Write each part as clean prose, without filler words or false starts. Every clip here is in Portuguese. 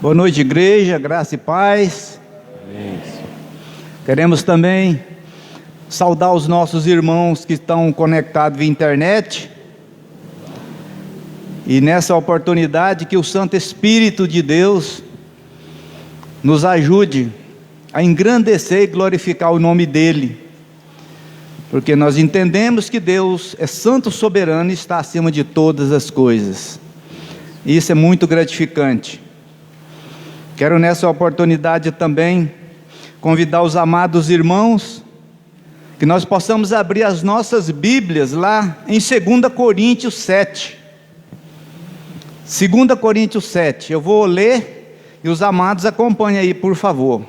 Boa noite, igreja, graça e paz. Queremos também saudar os nossos irmãos que estão conectados via internet. E nessa oportunidade que o Santo Espírito de Deus nos ajude a engrandecer e glorificar o nome dEle. Porque nós entendemos que Deus é santo, soberano e está acima de todas as coisas. E isso é muito gratificante. Quero nessa oportunidade também convidar os amados irmãos que nós possamos abrir as nossas Bíblias lá em 2 Coríntios 7. 2 Coríntios 7, eu vou ler e os amados acompanhem aí, por favor.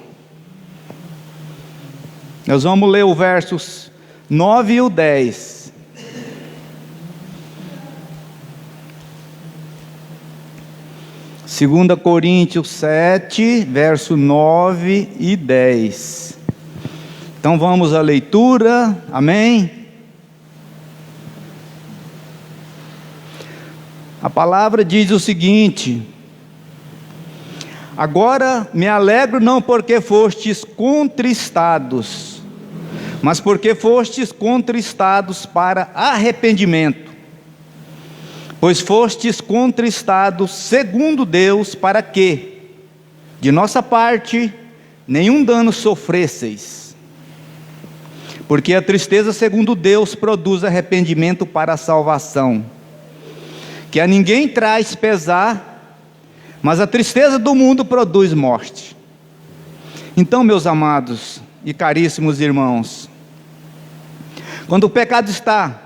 Nós vamos ler o versos 9 e o 10. Segunda Coríntios 7, verso 9 e 10. Então vamos à leitura, amém? A palavra diz o seguinte: agora me alegro não porque fostes contristados, mas porque fostes contristados para arrependimento. Pois fostes contristados segundo Deus, para que, de nossa parte, nenhum dano sofresseis. Porque a tristeza segundo Deus produz arrependimento para a salvação, que a ninguém traz pesar, mas a tristeza do mundo produz morte. Então, meus amados e caríssimos irmãos, quando o pecado está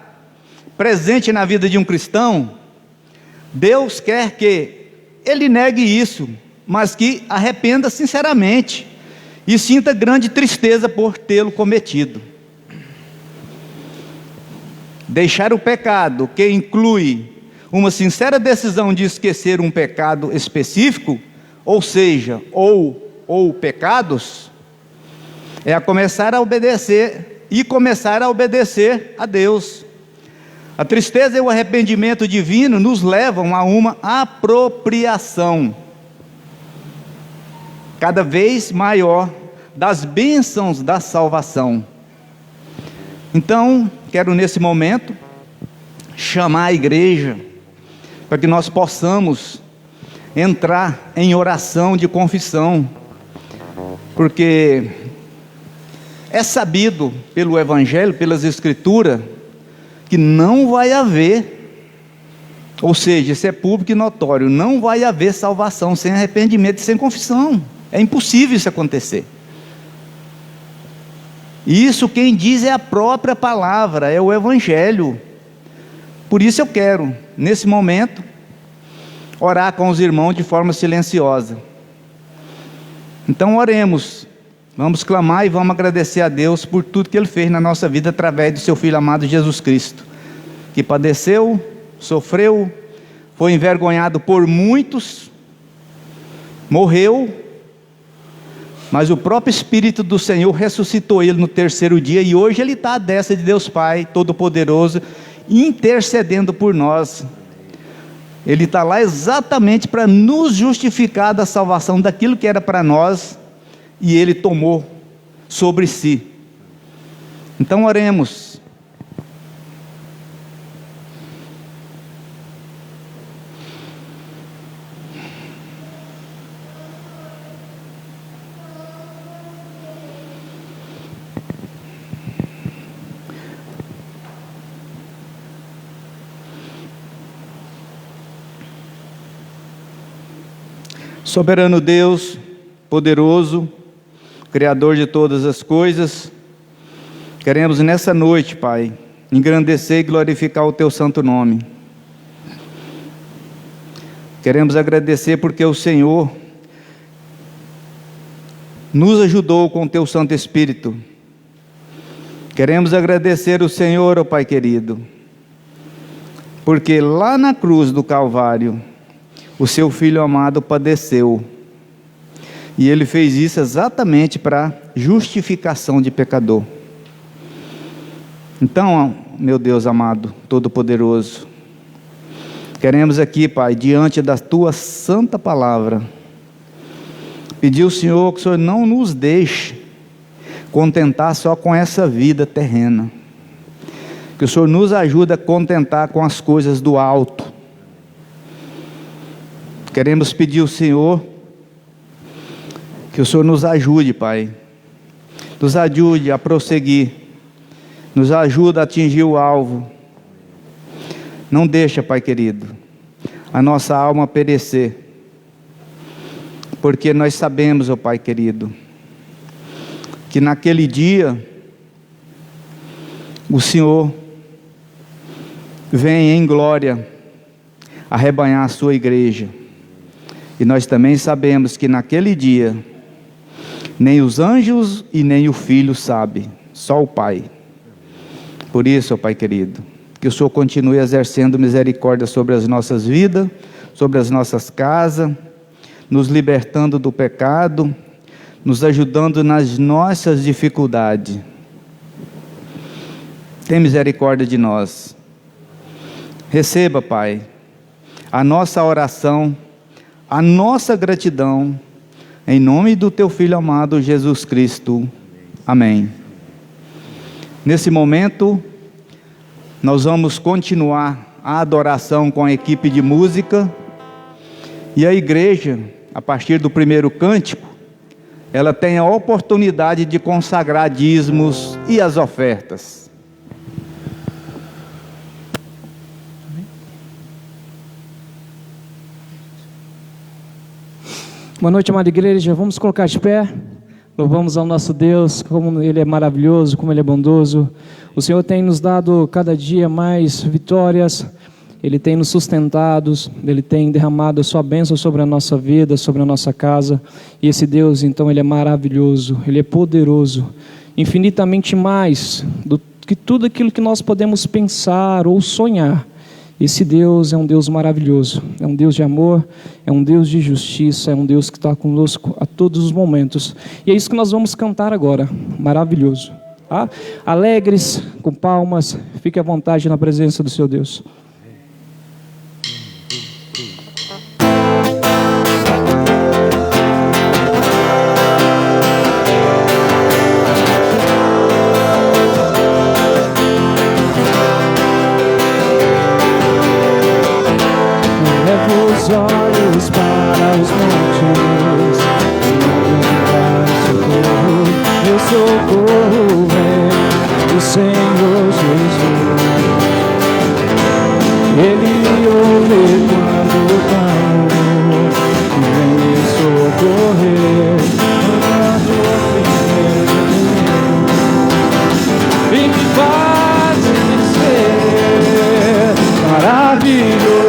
presente na vida de um cristão, Deus quer que ele negue isso, mas que arrependa sinceramente e sinta grande tristeza por tê-lo cometido. Deixar o pecado, que inclui uma sincera decisão de esquecer um pecado específico, ou seja, ou pecados, é a começar a obedecer a Deus. A tristeza e o arrependimento divino nos levam a uma apropriação cada vez maior das bênçãos da salvação. Então, quero nesse momento chamar a igreja para que nós possamos entrar em oração de confissão, porque é sabido pelo Evangelho, pelas Escrituras, que não vai haver, ou seja, isso é público e notório, não vai haver salvação sem arrependimento e sem confissão. É impossível isso acontecer. E isso quem diz é a própria palavra, é o Evangelho. Por isso eu quero, nesse momento, orar com os irmãos de forma silenciosa. Então oremos, vamos clamar e vamos agradecer a Deus por tudo que Ele fez na nossa vida através do seu Filho amado Jesus Cristo, que padeceu, sofreu, foi envergonhado por muitos, morreu, mas o próprio Espírito do Senhor ressuscitou Ele no terceiro dia, e hoje Ele está à destra de Deus Pai Todo-Poderoso, intercedendo por nós. Ele está lá exatamente para nos justificar da salvação daquilo que era para nós, e Ele tomou sobre si. Então oremos. Soberano Deus, poderoso, Criador de todas as coisas, queremos nessa noite, Pai, engrandecer e glorificar o Teu santo nome. Queremos agradecer porque o Senhor nos ajudou com o Teu Santo Espírito. Queremos agradecer o Senhor, ó Pai querido, porque lá na cruz do Calvário, o Seu Filho amado padeceu, e Ele fez isso exatamente para justificação de pecador. Então, meu Deus amado, Todo-Poderoso, queremos aqui, Pai, diante da Tua santa palavra, pedir ao Senhor que o Senhor não nos deixe contentar só com essa vida terrena, que o Senhor nos ajude a contentar com as coisas do alto. Queremos pedir ao Senhor que o Senhor nos ajude, Pai, nos ajude a prosseguir, nos ajude a atingir o alvo. Não deixa, Pai querido, a nossa alma perecer, porque nós sabemos, ó Pai querido, que naquele dia o Senhor vem em glória arrebanhar a sua igreja. E nós também sabemos que naquele dia, nem os anjos e nem o Filho sabem, só o Pai. Por isso, ó Pai querido, que o Senhor continue exercendo misericórdia sobre as nossas vidas, sobre as nossas casas, nos libertando do pecado, nos ajudando nas nossas dificuldades. Tem misericórdia de nós. Receba, Pai, a nossa oração, a nossa gratidão, em nome do Teu Filho amado Jesus Cristo. Amém. Nesse momento, nós vamos continuar a adoração com a equipe de música, e a igreja, a partir do primeiro cântico, ela tem a oportunidade de consagrar dízimos e as ofertas. Boa noite, amada igreja. Vamos colocar de pé. Louvamos ao nosso Deus, como Ele é maravilhoso, como Ele é bondoso. O Senhor tem nos dado cada dia mais vitórias. Ele tem nos sustentado, Ele tem derramado a sua bênção sobre a nossa vida, sobre a nossa casa. E esse Deus, então, Ele é maravilhoso, Ele é poderoso, infinitamente mais do que tudo aquilo que nós podemos pensar ou sonhar. Esse Deus é um Deus maravilhoso, é um Deus de amor, é um Deus de justiça, é um Deus que está conosco a todos os momentos. E é isso que nós vamos cantar agora, maravilhoso. Tá? Alegres, com palmas, fique à vontade na presença do seu Deus. Os olhos para os montes, socorro, meu socorro vem do Senhor Jesus. Ele ouve quando clamo, e vem me socorrer, e me faz vencer. Maravilhoso,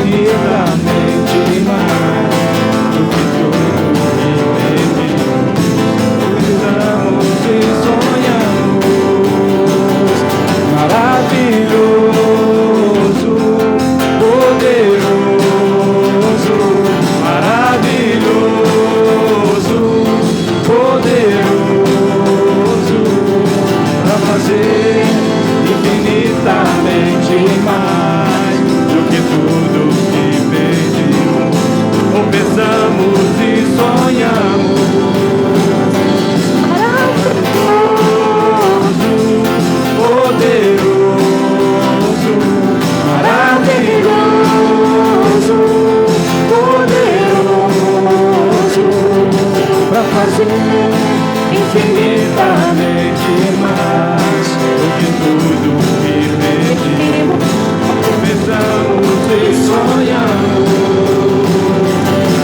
infinitamente mais do que tudo que pedimos, cuidamos e sonhamos. Maravilhoso, poderoso, maravilhoso, poderoso, para fazer infinitamente mais do que tudo que pedimos, ou pensamos e sonhamos. Poderoso, maravilhoso, poderoso, para fazer infinitamente mais do que tudo que pedimos, pensamos e sonhamos.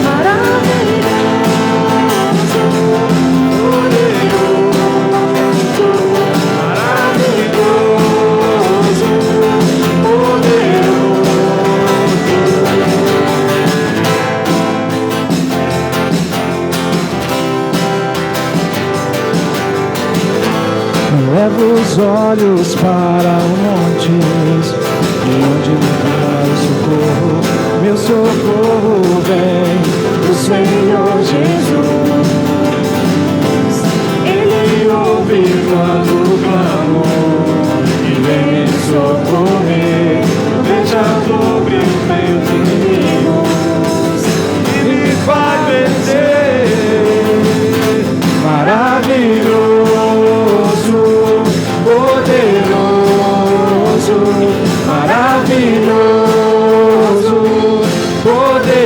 Maravilhoso, poderoso, maravilhoso, poderoso. Levo os olhos para os montes, de onde me vai o socorro. Meu socorro vem do Senhor Jesus. Ele ouve quando clamo e vem me socorrer. Veja sobre os meus inimigos e me faz vencer. Maravilhoso, poderoso, maravilhoso, poderoso,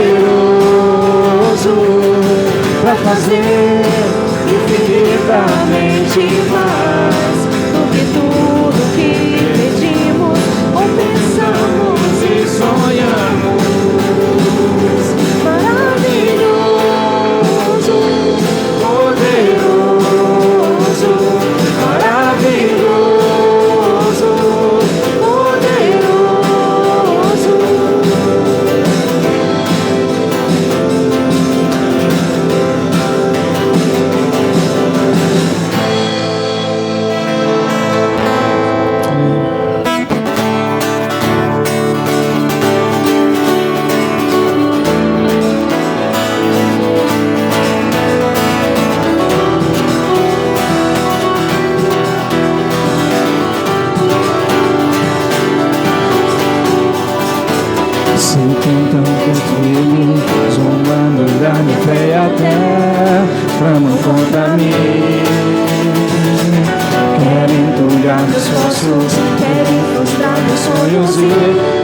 para fazer infinitamente mais do que tudo que pedimos ou pensamos e sonhamos. Maravilhoso, poderoso, maravilhoso, poderoso, esforços querem frustrar meus sonhos e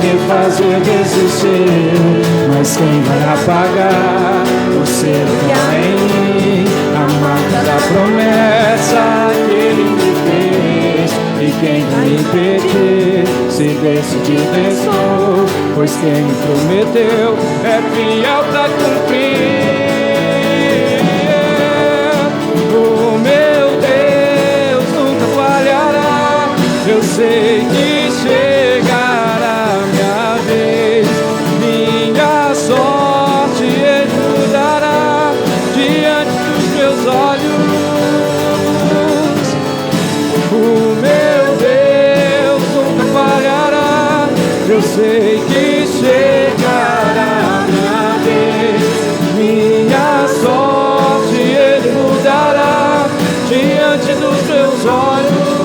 me fazer desistir. Mas quem vai apagar o selo que há em mim? A marca da promessa que Ele me fez. E quem vai impedir se decidir vençou? Pois quem me prometeu é fiel pra cumprir. O meu Deus nunca falhará. Eu sei que chegará minha vez. Minha sorte Ele mudará diante dos meus olhos. O meu Deus nunca falhará. Eu sei que chegará minha vez. Minha sorte Ele mudará diante dos meus olhos.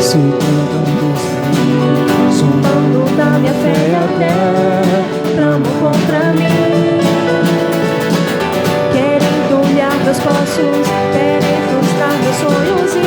Se zombando da minha fé e até tramam contra mim, querem entulhar meus passos, querem frustrar meus sonhos e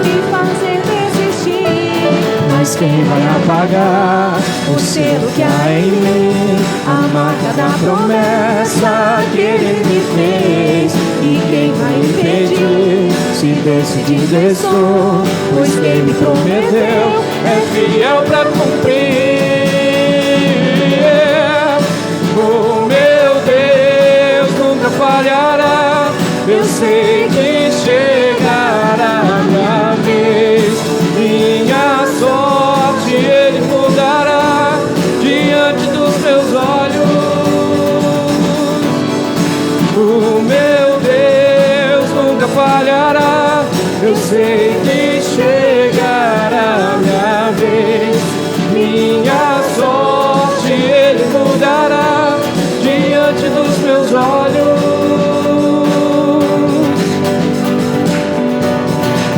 me fazer desistir. Mas quem vai apagar o selo que há em mim? A marca da promessa que Ele me fez. E quem vai impedir se decidir desçou? Pois quem me prometeu é fiel pra cumprir. O meu Deus nunca falhará. Eu sei que chegará minha vez. Minha sorte Ele mudará diante dos meus olhos. O meu Deus nunca falhará. Eu sei que chegará minha vez. Minha sorte Ele mudará diante dos meus olhos.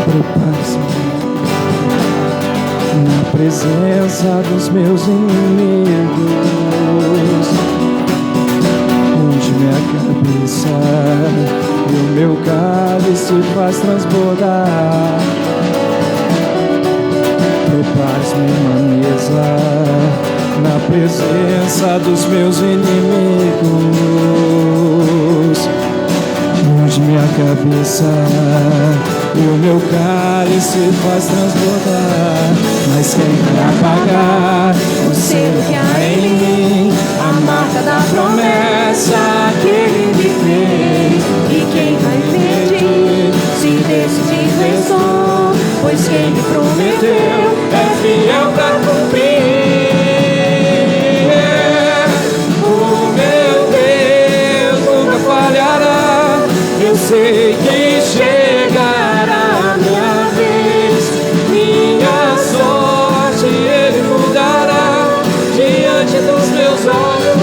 Prepare-se na presença dos meus inimigos. Unge minha cabeça e o meu cálice faz transbordar. Prepare-me uma mesa na presença dos meus inimigos. Unge minha cabeça e o meu cálice faz transbordar. Mas quem vai apagar o selo que há em mim? A marca da promessa que Ele me fez. E quem vai impedir se decidir vençou? Pois quem me prometeu é fiel pra cumprir. O meu Deus nunca falhará. Eu sei que chegará minha vez. Minha sorte Ele mudará diante dos meus olhos.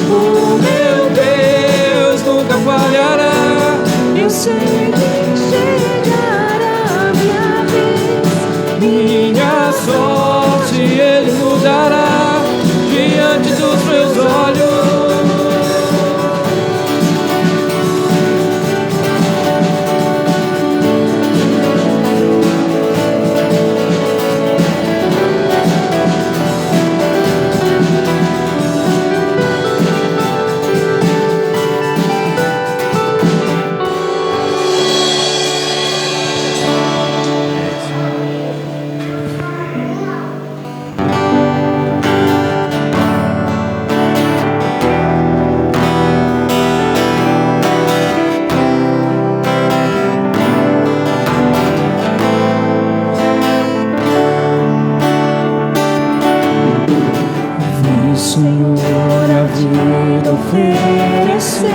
O meu Deus nunca falhará. Eu sei que chegará minha vez. Minha sorte Ele mudará diante dos meus olhos. Senhor, a vida oferecer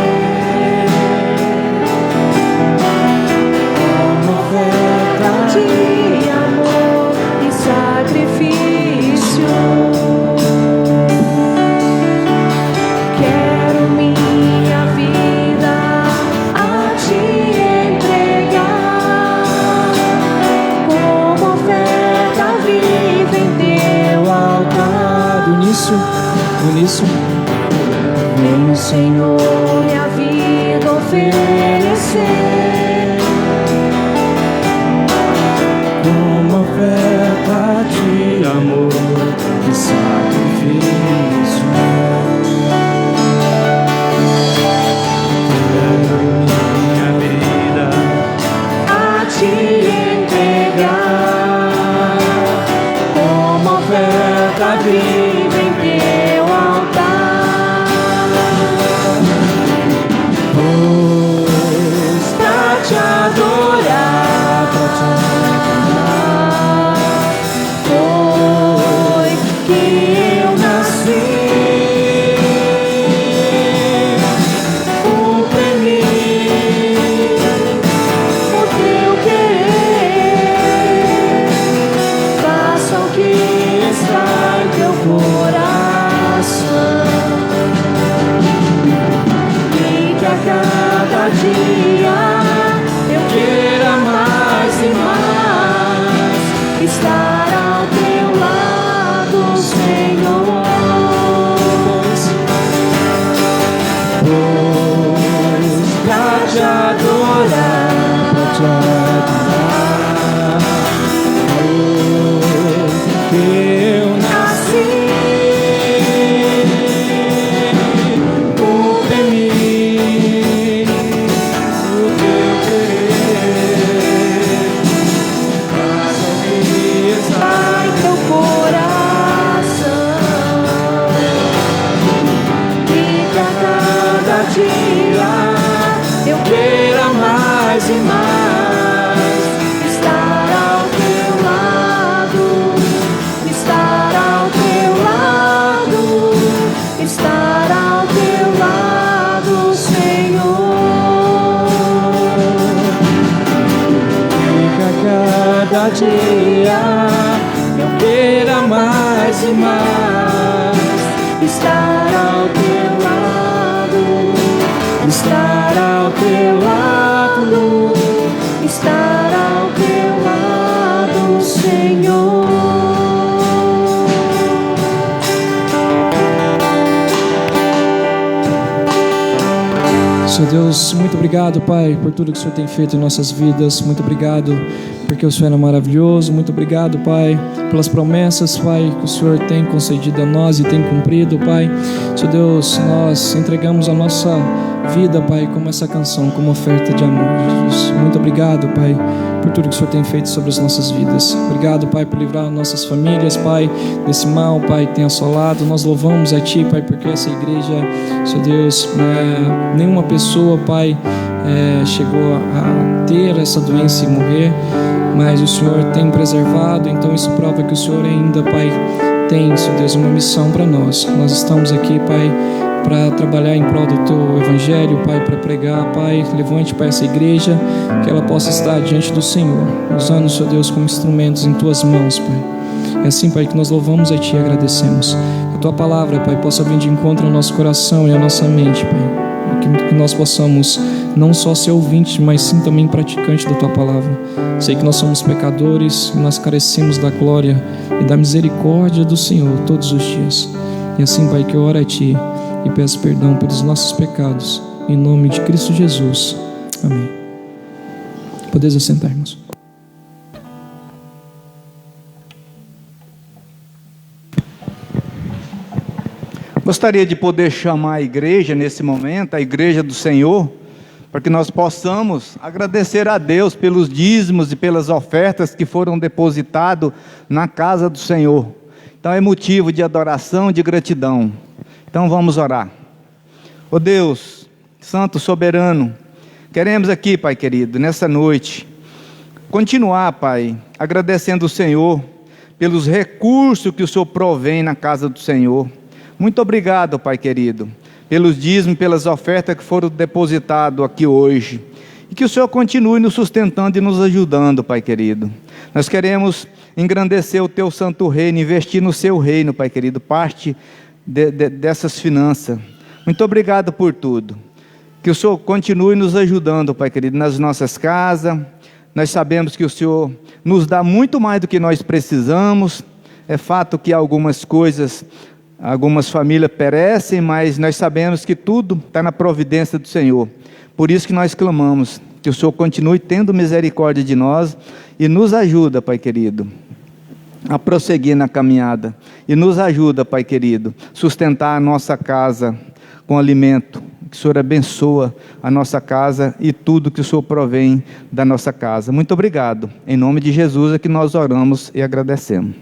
como oferta de amor e sacrifício. Quero minha vida a Te entregar como oferta viva em Teu altar. Uníssono. Vem, Senhor, minha vida oferecer dia eu queira mais e mais estar ao teu lado, Senhor. Pois pra te adorar, eu nasci. Cumpre em mim o teu querer, faça-me estar em teu coração, e que a cada dia eu queira mais e mais estar ao teu lado, estar ao teu lado, estar ao teu lado, Senhor. E que a cada dia eu queira mais e mais estar ao teu lado, estar ao teu lado, estar ao teu lado, Senhor. Senhor Deus, muito obrigado, Pai, por tudo que o Senhor tem feito em nossas vidas. Muito obrigado porque o Senhor é maravilhoso. Muito obrigado, Pai, pelas promessas, Pai, que o Senhor tem concedido a nós e tem cumprido, Pai. Senhor Deus, nós entregamos a nossa vida, Pai, como essa canção, como oferta de amor, Jesus. Muito obrigado, Pai, por tudo que o Senhor tem feito sobre as nossas vidas. Obrigado, Pai, por livrar nossas famílias, Pai, desse mal, Pai, que tem assolado. Nós louvamos a Ti, Pai, porque essa igreja, Senhor Deus, nenhuma pessoa, Pai, chegou a ter essa doença e morrer, mas o Senhor tem preservado. Então isso prova que o Senhor ainda, Pai, tem, Senhor Deus, uma missão para nós. Nós estamos aqui, Pai, para trabalhar em prol do Teu Evangelho, Pai, para pregar, Pai. Levante, Pai, essa igreja, que ela possa estar diante do Senhor, usando, Senhor Deus, como instrumentos em Tuas mãos, Pai. É assim, Pai, que nós louvamos a Ti e agradecemos. Que a Tua palavra, Pai, possa vir de encontro ao nosso coração e à nossa mente, Pai. Que nós possamos não só ser ouvintes, mas sim também praticantes da Tua palavra. Sei que nós somos pecadores e nós carecemos da glória e da misericórdia do Senhor todos os dias. E assim, Pai, que eu oro a Ti e peço perdão pelos nossos pecados, em nome de Cristo Jesus. Amém. Podeis assentar, irmãos. Gostaria de poder chamar a igreja nesse momento, a igreja do Senhor, para que nós possamos agradecer a Deus pelos dízimos e pelas ofertas que foram depositados na casa do Senhor. Então é motivo de adoração, de gratidão. Então vamos orar. Ó Deus, Santo Soberano, queremos aqui, Pai querido, nessa noite, continuar, Pai, agradecendo o Senhor pelos recursos que o Senhor provém na casa do Senhor. Muito obrigado, Pai querido, pelos dízimos, pelas ofertas que foram depositadas aqui hoje. E que o Senhor continue nos sustentando e nos ajudando, Pai querido. Nós queremos engrandecer o Teu santo reino, investir no Seu reino, Pai querido, parte dessas finanças. Muito obrigado por tudo. Que o Senhor continue nos ajudando, Pai querido, nas nossas casas. Nós sabemos que o Senhor nos dá muito mais do que nós precisamos. É fato que algumas coisas, algumas famílias perecem, mas nós sabemos que tudo está na providência do Senhor. Por isso que nós clamamos, que o Senhor continue tendo misericórdia de nós e nos ajuda, Pai querido, a prosseguir na caminhada. E nos ajuda, Pai querido, sustentar a nossa casa com alimento. Que o Senhor abençoa a nossa casa e tudo que o Senhor provém da nossa casa. Muito obrigado. Em nome de Jesus é que nós oramos e agradecemos.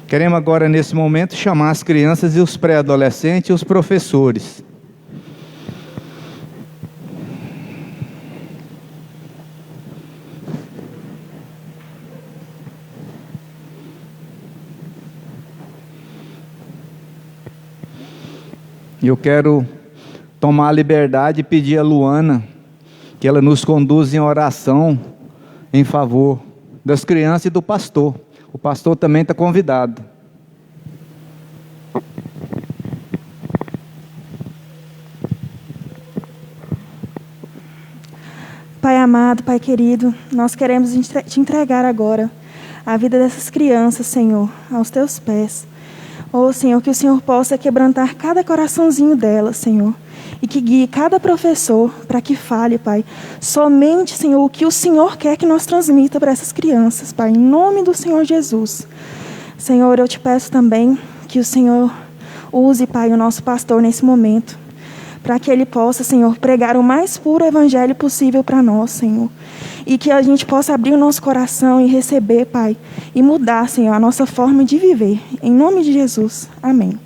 Queremos agora, nesse momento, chamar as crianças e os pré-adolescentes e os professores. E eu quero tomar a liberdade e pedir a Luana que ela nos conduza em oração em favor das crianças e do pastor. O pastor também está convidado. Pai amado, Pai querido, nós queremos te entregar agora a vida dessas crianças, Senhor, aos teus pés. Senhor, que o Senhor possa quebrantar cada coraçãozinho delas, Senhor, e que guie cada professor para que fale, Pai, somente, Senhor, o que o Senhor quer que nós transmita para essas crianças, Pai, em nome do Senhor Jesus. Senhor, eu te peço também que o Senhor use, Pai, o nosso pastor nesse momento, para que ele possa, Senhor, pregar o mais puro evangelho possível para nós, Senhor. E que a gente possa abrir o nosso coração e receber, Pai, e mudar, Senhor, a nossa forma de viver. Em nome de Jesus. Amém.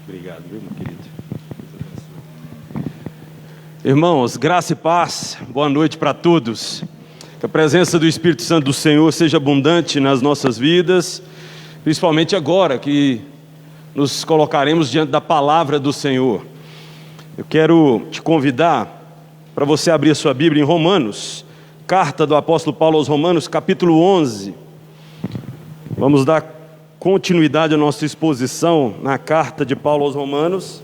Obrigado, viu, meu querido? Irmãos, graça e paz, boa noite para todos. Que a presença do Espírito Santo do Senhor seja abundante nas nossas vidas, principalmente agora que nos colocaremos diante da palavra do Senhor. Eu quero te convidar para você abrir a sua Bíblia em Romanos, carta do apóstolo Paulo aos Romanos, capítulo 11. Vamos dar continuidade à nossa exposição na carta de Paulo aos Romanos,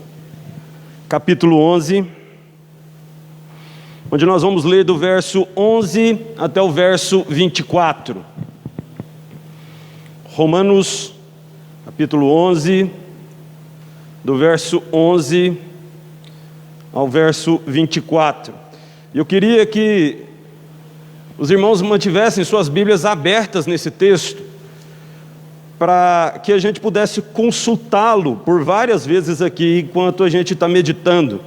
capítulo 11, onde nós vamos ler do verso 11 até o verso 24. Romanos, capítulo 11, do verso 11 ao verso 24. Eu queria que os irmãos mantivessem suas Bíblias abertas nesse texto, para que a gente pudesse consultá-lo por várias vezes aqui, enquanto a gente está meditando.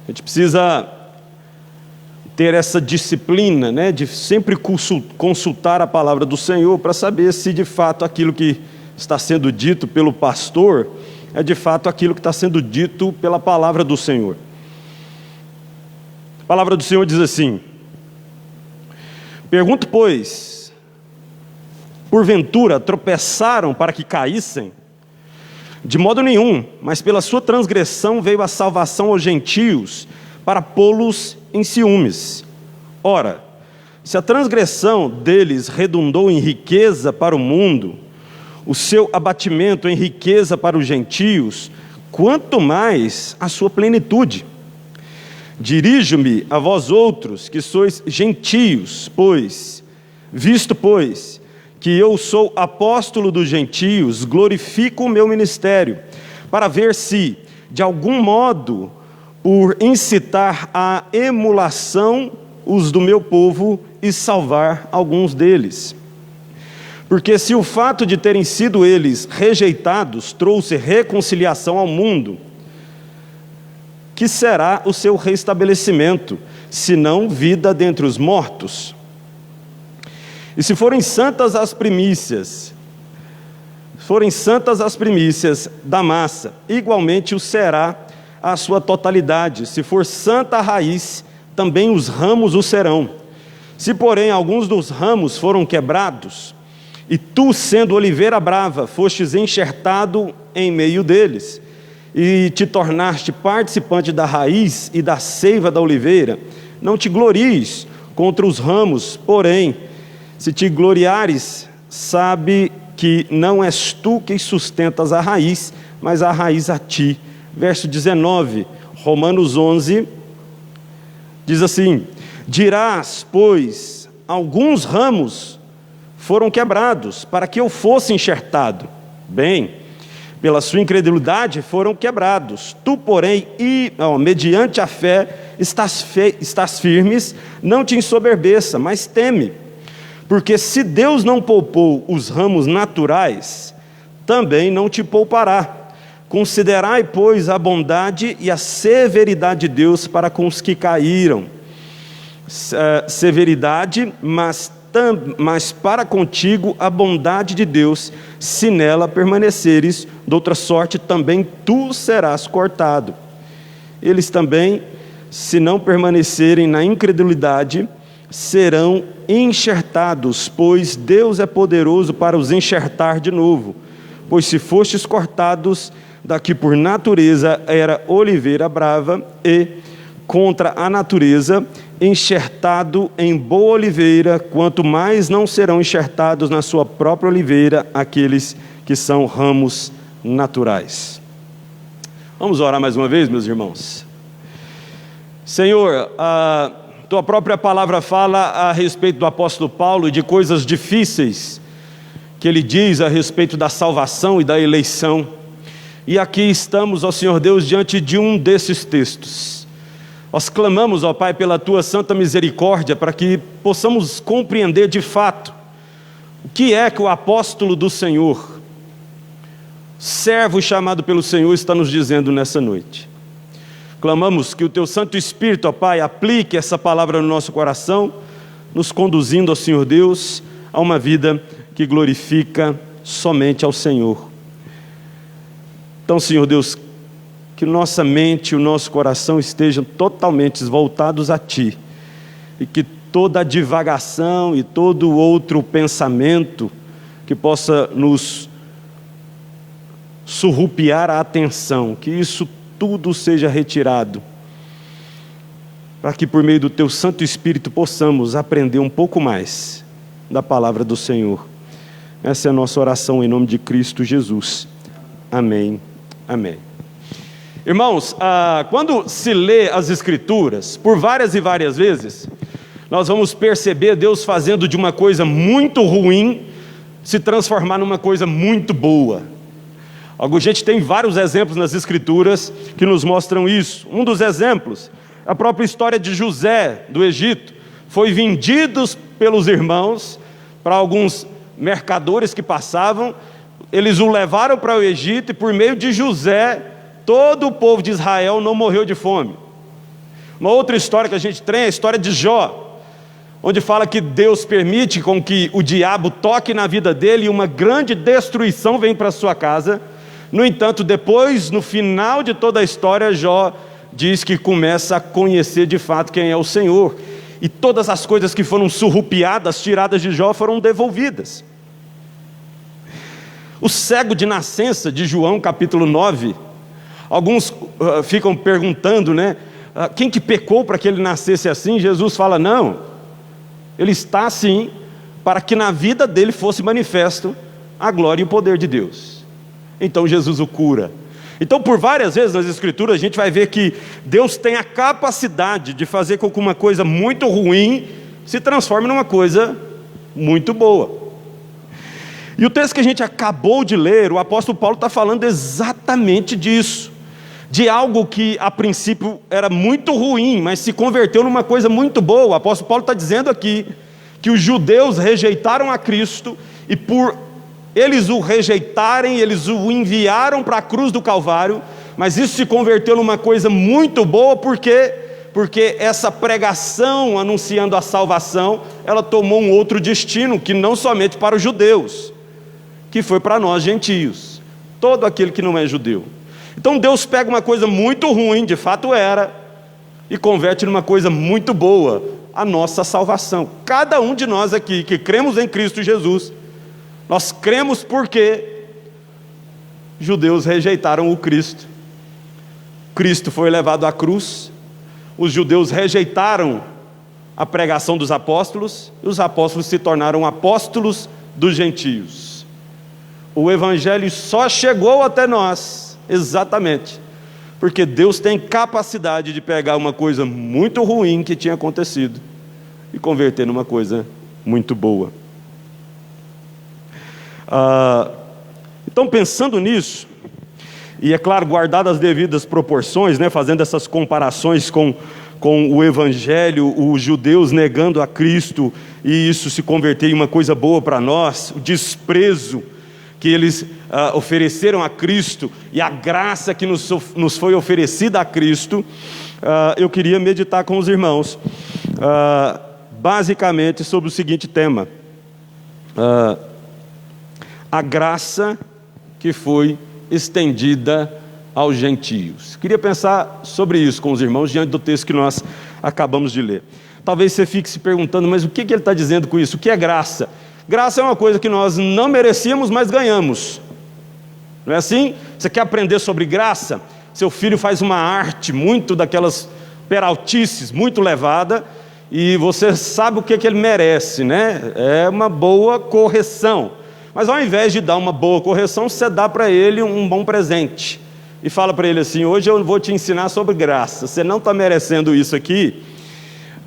A gente precisa ter essa disciplina, né, de sempre consultar a palavra do Senhor, para saber se de fato aquilo que está sendo dito pelo pastor é de fato aquilo que está sendo dito pela palavra do Senhor. A palavra do Senhor diz assim: pergunto, pois, porventura tropeçaram para que caíssem? De modo nenhum, mas pela sua transgressão veio a salvação aos gentios, para pô-los em ciúmes. Ora, se a transgressão deles redundou em riqueza para o mundo, o seu abatimento em riqueza para os gentios, quanto mais a sua plenitude. Dirijo-me a vós outros, que sois gentios, visto, que eu sou apóstolo dos gentios, glorifico o meu ministério, para ver se, de algum modo, por incitar à emulação os do meu povo e salvar alguns deles. Porque se o fato de terem sido eles rejeitados trouxe reconciliação ao mundo, que será o seu restabelecimento, senão vida dentre os mortos? E se forem santas as primícias da massa, igualmente o será a sua totalidade. Se for santa a raiz, também os ramos o serão. Se, porém, alguns dos ramos foram quebrados, e tu, sendo oliveira brava, fostes enxertado em meio deles, e te tornaste participante da raiz e da seiva da oliveira, não te glories contra os ramos, porém, se te gloriares, sabe que não és tu quem sustentas a raiz, mas a raiz a ti. Verso 19, Romanos 11, diz assim: dirás, pois, alguns ramos foram quebrados, para que eu fosse enxertado. Bem, pela sua incredulidade foram quebrados. Tu, porém, mediante a fé, estás firmes, não te ensoberbeça, mas teme. Porque se Deus não poupou os ramos naturais, também não te poupará. Considerai, pois, a bondade e a severidade de Deus para com os que caíram. Severidade, mas para contigo a bondade de Deus, se nela permaneceres, de outra sorte também tu serás cortado. Eles também, se não permanecerem na incredulidade, serão enxertados, pois Deus é poderoso para os enxertar de novo. Pois se fostes cortados daqui por natureza, era oliveira brava, e contra a natureza, enxertado em boa oliveira, quanto mais não serão enxertados na sua própria oliveira aqueles que são ramos naturais. Vamos orar mais uma vez, meus irmãos. Senhor, a tua própria palavra fala a respeito do apóstolo Paulo e de coisas difíceis que ele diz a respeito da salvação e da eleição. E aqui estamos, ó Senhor Deus, diante de um desses textos. Nós clamamos, ó Pai, pela tua santa misericórdia, para que possamos compreender de fato o que é que o apóstolo do Senhor, servo chamado pelo Senhor, está nos dizendo nessa noite. Clamamos que o teu Santo Espírito, ó Pai, aplique essa palavra no nosso coração, nos conduzindo, ó Senhor Deus, a uma vida que glorifica somente ao Senhor. Então, Senhor Deus, que nossa mente e o nosso coração estejam totalmente voltados a Ti, e que toda divagação e todo outro pensamento que possa nos surrupiar a atenção, que isso tudo seja retirado, para que por meio do Teu Santo Espírito possamos aprender um pouco mais da palavra do Senhor. Essa é a nossa oração em nome de Cristo Jesus. Amém. Amém. Irmãos, quando se lê as Escrituras, por várias e várias vezes, nós vamos perceber Deus fazendo de uma coisa muito ruim se transformar numa coisa muito boa. A gente tem vários exemplos nas Escrituras que nos mostram isso. Um dos exemplos, a própria história de José, do Egito, foi vendido pelos irmãos para alguns mercadores que passavam. Eles o levaram para o Egito e por meio de José, todo o povo de Israel não morreu de fome. Uma outra história que a gente tem é a história de Jó, onde fala que Deus permite com que o diabo toque na vida dele e uma grande destruição vem para a sua casa. No entanto, depois, no final de toda a história, Jó diz que começa a conhecer de fato quem é o Senhor. E todas as coisas que foram surrupiadas, tiradas de Jó, foram devolvidas. O cego de nascença de João capítulo 9, alguns ficam perguntando, né? Quem que pecou para que ele nascesse assim? Jesus fala, não, ele está assim para que na vida dele fosse manifesto a glória e o poder de Deus. Então Jesus o cura. Então por várias vezes nas Escrituras a gente vai ver que Deus tem a capacidade de fazer com que uma coisa muito ruim se transforme numa coisa muito boa. E o texto que a gente acabou de ler, o apóstolo Paulo está falando exatamente disso, de algo que a princípio era muito ruim, mas se converteu numa coisa muito boa. O apóstolo Paulo está dizendo aqui que os judeus rejeitaram a Cristo, e por eles o rejeitarem, eles o enviaram para a cruz do Calvário, mas isso se converteu numa coisa muito boa, porque essa pregação anunciando a salvação, ela tomou um outro destino, que não somente para os judeus, que foi para nós gentios, todo aquele que não é judeu. Então Deus pega uma coisa muito ruim, de fato era, e converte numa coisa muito boa, a nossa salvação. Cada um de nós aqui que cremos em Cristo Jesus, nós cremos porque judeus rejeitaram o Cristo. Cristo foi levado à cruz, os judeus rejeitaram a pregação dos apóstolos, e os apóstolos se tornaram apóstolos dos gentios. O Evangelho só chegou até nós, exatamente, porque Deus tem capacidade de pegar uma coisa muito ruim que tinha acontecido e converter numa coisa muito boa. Então, pensando nisso, e é claro, guardadas as devidas proporções, né, fazendo essas comparações com o Evangelho, os judeus negando a Cristo, e isso se converter em uma coisa boa para nós, o desprezo que eles ofereceram a Cristo, e a graça que nos foi oferecida a Cristo, eu queria meditar com os irmãos, basicamente sobre o seguinte tema: a graça que foi estendida aos gentios. Queria pensar sobre isso com os irmãos diante do texto que nós acabamos de ler. Talvez você fique se perguntando, mas o que ele está dizendo com isso? O que é graça? Graça é uma coisa que nós não merecíamos, mas ganhamos. Não é assim? Você quer aprender sobre graça? Seu filho faz uma arte muito daquelas peraltices, muito levada, e você sabe o que ele merece, né? É uma boa correção. Mas ao invés de dar uma boa correção, você dá para ele um bom presente. E fala para ele assim: hoje eu vou te ensinar sobre graça. Você não está merecendo isso aqui,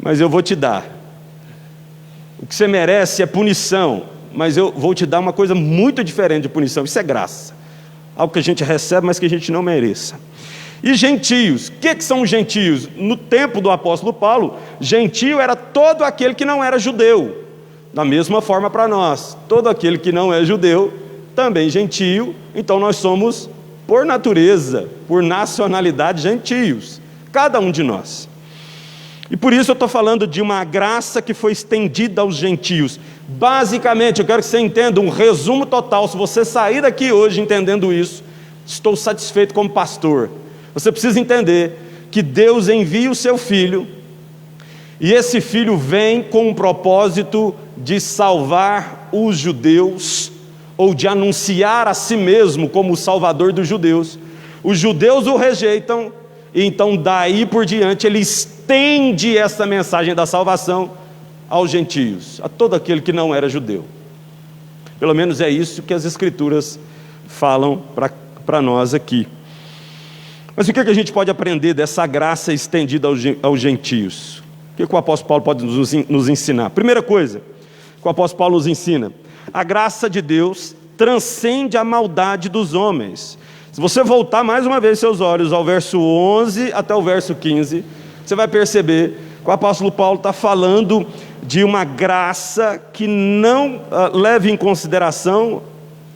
mas eu vou te dar. O que você merece é punição, mas eu vou te dar uma coisa muito diferente de punição. Isso é graça. Algo que a gente recebe, mas que a gente não mereça. E gentios, o que são gentios? No tempo do apóstolo Paulo, gentio era todo aquele que não era judeu. Da mesma forma para nós, todo aquele que não é judeu, também gentio. Então nós somos, por natureza, por nacionalidade, gentios, cada um de nós. E por isso eu estou falando de uma graça que foi estendida aos gentios. Basicamente, eu quero que você entenda um resumo total. Se você sair daqui hoje entendendo isso, estou satisfeito como pastor. Você precisa entender que Deus envia o seu Filho, e esse Filho vem com um propósito de salvar os judeus, ou de anunciar a si mesmo como o Salvador dos judeus. Os judeus o rejeitam, e então daí por diante ele estende essa mensagem da salvação aos gentios, a todo aquele que não era judeu. Pelo menos é isso que as Escrituras falam para nós aqui. Mas o que a gente pode aprender dessa graça estendida aos gentios? O que o apóstolo Paulo pode nos ensinar? Primeira coisa que o apóstolo Paulo nos ensina: a graça de Deus transcende a maldade dos homens. Se você voltar mais uma vez seus olhos ao verso 11 até o verso 15, você vai perceber que o apóstolo Paulo está falando de uma graça que não leva em consideração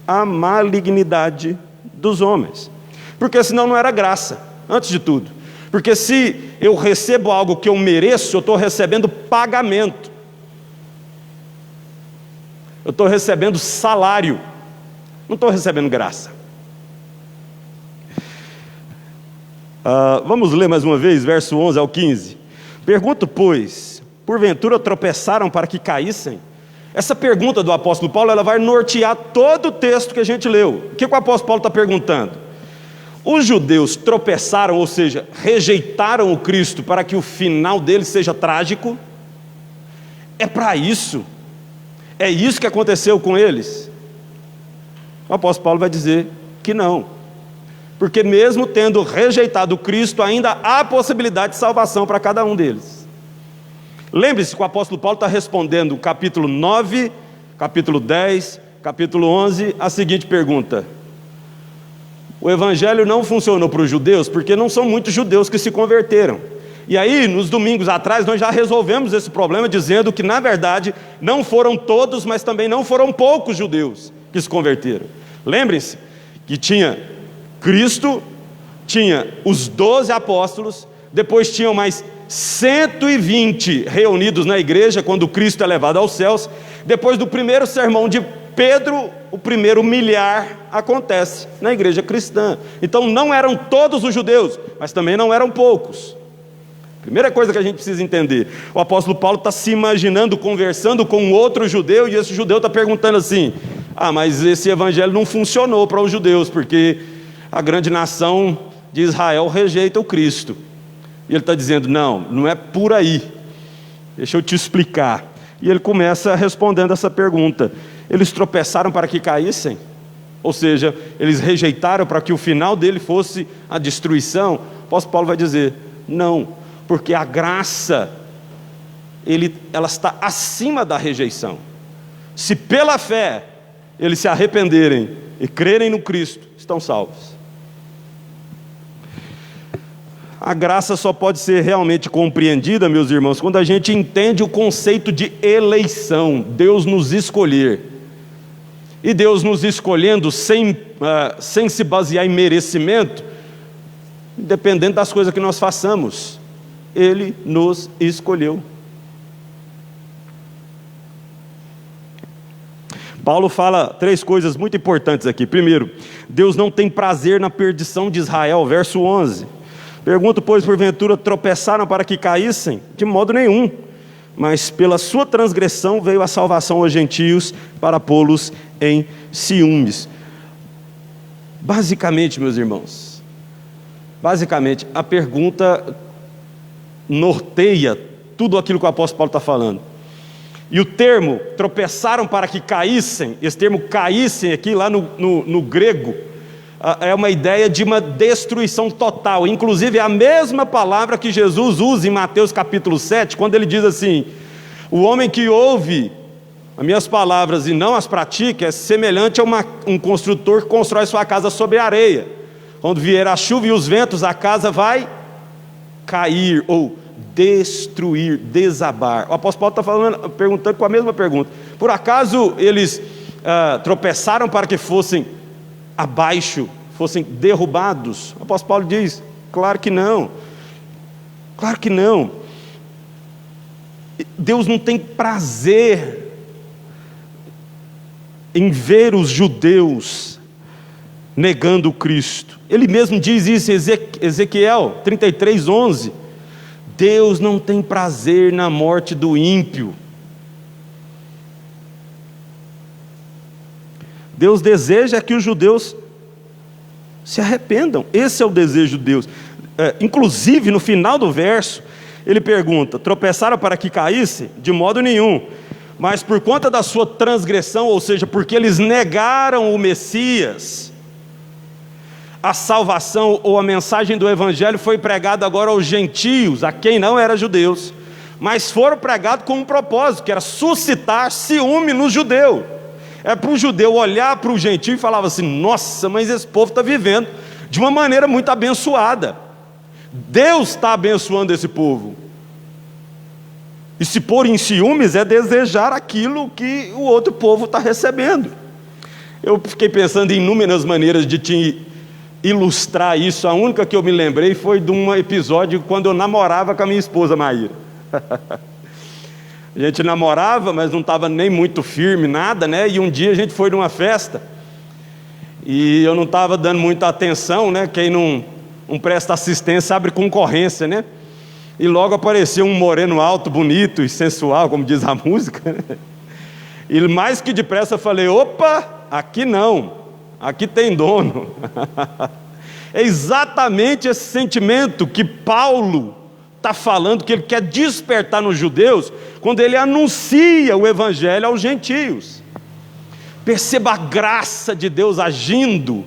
a malignidade dos homens. Porque senão não era graça, antes de tudo. Porque se eu recebo algo que eu mereço, eu estou recebendo pagamento. Eu estou recebendo salário. Não estou recebendo graça. Vamos ler mais uma vez, verso 11 ao 15. Pergunto, pois, porventura tropeçaram para que caíssem? Essa pergunta do apóstolo Paulo, ela vai nortear todo o texto que a gente leu. O que o apóstolo Paulo está perguntando? Os judeus tropeçaram, ou seja, rejeitaram o Cristo para que o final deles seja trágico? É para isso? É isso que aconteceu com eles? O apóstolo Paulo vai dizer que não. Porque mesmo tendo rejeitado o Cristo, ainda há possibilidade de salvação para cada um deles. Lembre-se que o apóstolo Paulo está respondendo capítulo 9, capítulo 10, capítulo 11, a seguinte pergunta: o evangelho não funcionou para os judeus porque não são muitos judeus que se converteram. E aí, nos domingos atrás, nós já resolvemos esse problema dizendo que, na verdade, não foram todos, mas também não foram poucos judeus que se converteram. Lembrem-se que tinha Cristo, tinha os 12 apóstolos, depois tinham mais 120 reunidos na igreja quando Cristo é levado aos céus. Depois do primeiro sermão de Pedro, o primeiro milhar acontece na igreja cristã. Então não eram todos os judeus, mas também não eram poucos. Primeira coisa que a gente precisa entender: o apóstolo Paulo está se imaginando conversando com outro judeu, e esse judeu está perguntando assim: mas esse evangelho não funcionou para os judeus, porque a grande nação de Israel rejeita o Cristo. E ele está dizendo: não é por aí, deixa eu te explicar. E ele começa respondendo essa pergunta: eles tropeçaram para que caíssem? Ou seja, eles rejeitaram para que o final dele fosse a destruição? O apóstolo Paulo vai dizer: não, porque a graça, ela está acima da rejeição. Se pela fé eles se arrependerem e crerem no Cristo, estão salvos. A graça só pode ser realmente compreendida, meus irmãos, quando a gente entende o conceito de eleição, Deus nos escolher. E Deus nos escolhendo sem se basear em merecimento, independente das coisas que nós façamos, Ele nos escolheu. Paulo fala 3 coisas muito importantes aqui. Primeiro, Deus não tem prazer na perdição de Israel, verso 11. Pergunto, pois, porventura tropeçaram para que caíssem? De modo nenhum. mas pela sua transgressão veio a salvação aos gentios para pô-los em ciúmes. Basicamente, meus irmãos, a pergunta norteia tudo aquilo que o apóstolo Paulo está falando. E o termo tropeçaram para que caíssem, esse termo caíssem aqui lá no grego, é uma ideia de uma destruição total. Inclusive é a mesma palavra que Jesus usa em Mateus capítulo 7, quando ele diz assim: o homem que ouve as minhas palavras e não as pratica é semelhante a um construtor que constrói sua casa sobre areia. Quando vier a chuva e os ventos, a casa vai cair ou destruir, desabar. O apóstolo Paulo está perguntando com a mesma pergunta: por acaso eles tropeçaram para que fossem abaixo, fossem derrubados? O apóstolo Paulo diz: claro que não, claro que não. Deus não tem prazer em ver os judeus negando o Cristo. Ele mesmo diz isso em Ezequiel 33:11. Deus não tem prazer na morte do ímpio. Deus deseja que os judeus se arrependam. Esse é o desejo de Deus. Inclusive, no final do verso, ele pergunta: tropeçaram para que caíssem? De modo nenhum. Mas por conta da sua transgressão, ou seja, porque eles negaram o Messias, a salvação ou a mensagem do Evangelho foi pregada agora aos gentios, a quem não era judeus, mas foram pregados com um propósito, que era suscitar ciúme no judeu. É para o judeu olhar para o gentio e falava assim: nossa, mas esse povo está vivendo de uma maneira muito abençoada, Deus está abençoando esse povo. E se pôr em ciúmes é desejar aquilo que o outro povo está recebendo. Eu fiquei pensando em inúmeras maneiras de te ilustrar isso. A única que eu me lembrei foi de um episódio quando eu namorava com a minha esposa Maíra. A gente namorava, mas não estava nem muito firme, nada, né? E um dia a gente foi numa festa e eu não estava dando muita atenção, né? Quem não presta assistência abre concorrência, né? E logo apareceu um moreno alto, bonito e sensual, como diz a música, né? E mais que depressa eu falei: opa, aqui não, aqui tem dono. É exatamente esse sentimento que Paulo está falando, que ele quer despertar nos judeus, quando ele anuncia o Evangelho aos gentios. Perceba a graça de Deus agindo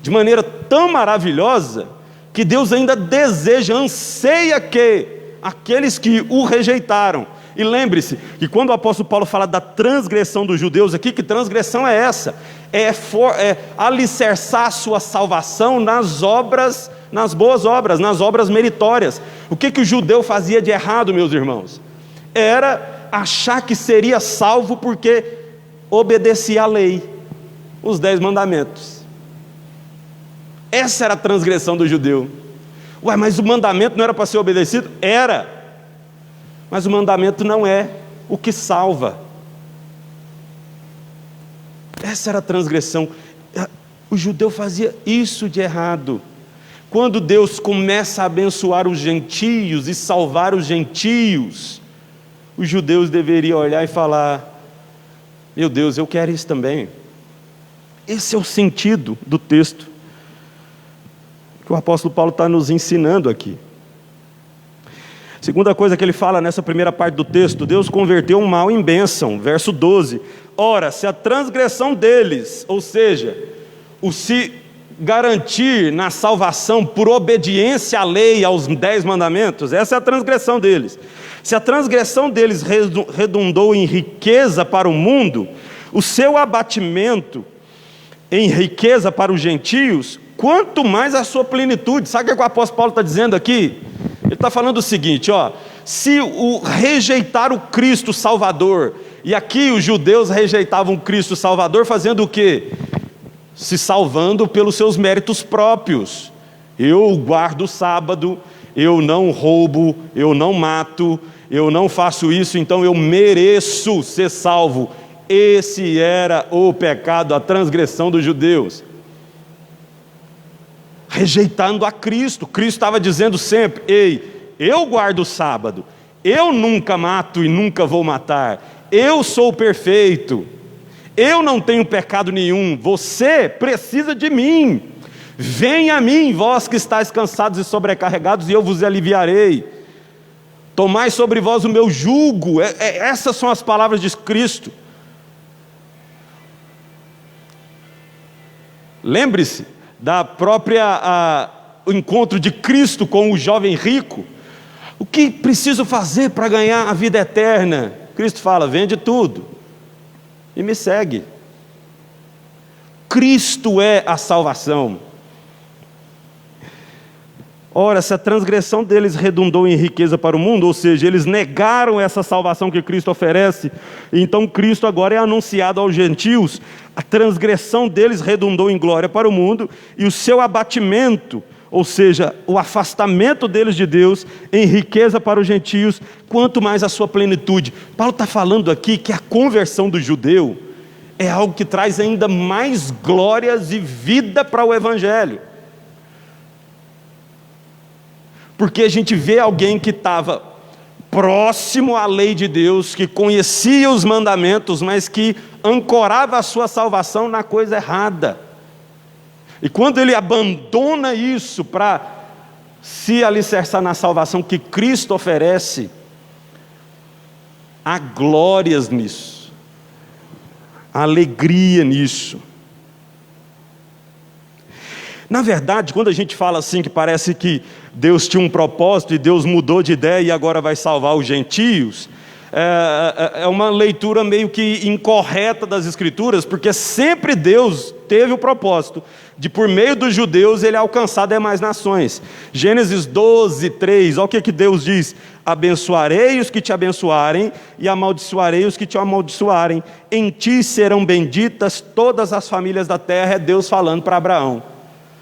de maneira tão maravilhosa, que Deus ainda deseja, anseia que aqueles que o rejeitaram. E lembre-se que quando o apóstolo Paulo fala da transgressão dos judeus aqui, que transgressão é essa? É alicerçar a sua salvação nas obras, nas boas obras, nas obras meritórias. O que o judeu fazia de errado, meus irmãos? Era achar que seria salvo porque obedecia à lei, os 10 mandamentos. Essa era a transgressão do judeu. Ué, mas o mandamento não era para ser obedecido? Era. Mas o mandamento não é o que salva. Essa era a transgressão. O judeu fazia isso de errado. Quando Deus começa a abençoar os gentios e salvar os gentios, os judeus deveriam olhar e falar: meu Deus, eu quero isso também. Esse é o sentido do texto que o apóstolo Paulo está nos ensinando aqui. Segunda coisa que ele fala nessa primeira parte do texto: Deus converteu o mal em bênção. Verso 12: ora, se a transgressão deles, ou seja, o se garantir na salvação por obediência à lei, aos 10 mandamentos, essa é a transgressão deles. Se a transgressão deles redundou em riqueza para o mundo, o seu abatimento em riqueza para os gentios, quanto mais a sua plenitude. Sabe o que o apóstolo Paulo está dizendo aqui? Ele está falando o seguinte, se o rejeitar o Cristo Salvador, e aqui os judeus rejeitavam o Cristo Salvador fazendo o quê? Se salvando pelos seus méritos próprios. Eu guardo o sábado, eu não roubo, eu não mato, eu não faço isso, então eu mereço ser salvo. Esse era o pecado, a transgressão dos judeus. Rejeitando a Cristo. Cristo estava dizendo sempre: ei, eu guardo o sábado, Eu nunca mato e nunca vou matar. Eu sou perfeito. Eu não tenho pecado nenhum. Você precisa de mim. Venha a mim, vós que estáis cansados e sobrecarregados, e eu vos aliviarei. Tomai sobre vós o meu jugo. Essas são as palavras de Cristo. Lembre-se da própria o encontro de Cristo com o jovem rico. O que preciso fazer para ganhar a vida eterna? Cristo fala: vende tudo e me segue. Cristo é a salvação. Ora, se a transgressão deles redundou em riqueza para o mundo, ou seja, eles negaram essa salvação que Cristo oferece, então Cristo agora é anunciado aos gentios. A transgressão deles redundou em glória para o mundo, e o seu abatimento, ou seja, o afastamento deles de Deus, em riqueza para os gentios, quanto mais a sua plenitude. Paulo está falando aqui que a conversão do judeu é algo que traz ainda mais glórias e vida para o evangelho. Porque a gente vê alguém que estava próximo à lei de Deus, que conhecia os mandamentos, mas que ancorava a sua salvação na coisa errada. E quando ele abandona isso para se alicerçar na salvação que Cristo oferece, há glórias nisso, há alegria nisso. Na verdade, quando a gente fala assim, que parece que Deus tinha um propósito e Deus mudou de ideia e agora vai salvar os gentios, é uma leitura meio que incorreta das Escrituras, porque sempre Deus teve o propósito de, por meio dos judeus, ele alcançar demais nações. Gênesis 12, 3, olha o que Deus diz: abençoarei os que te abençoarem e amaldiçoarei os que te amaldiçoarem, em ti serão benditas todas as famílias da terra. É Deus falando para Abraão.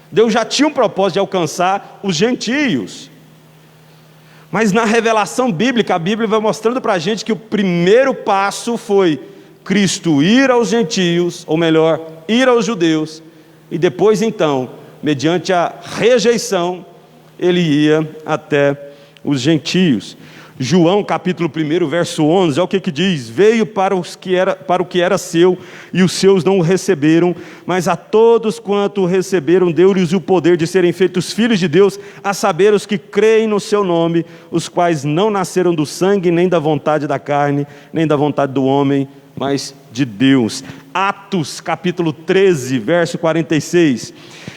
Deus já tinha um propósito de alcançar os gentios, mas na revelação bíblica, a Bíblia vai mostrando para a gente que o primeiro passo foi Cristo ir aos gentios, ou melhor, ir aos judeus, e depois então, mediante a rejeição, ele ia até os gentios. João capítulo 1, verso 11, olha o que diz: veio para o que era seu, e os seus não o receberam, mas a todos quanto o receberam, deu-lhes o poder de serem feitos filhos de Deus, a saber, os que creem no seu nome, os quais não nasceram do sangue, nem da vontade da carne, nem da vontade do homem, mas de Deus. Atos capítulo 13, verso 46,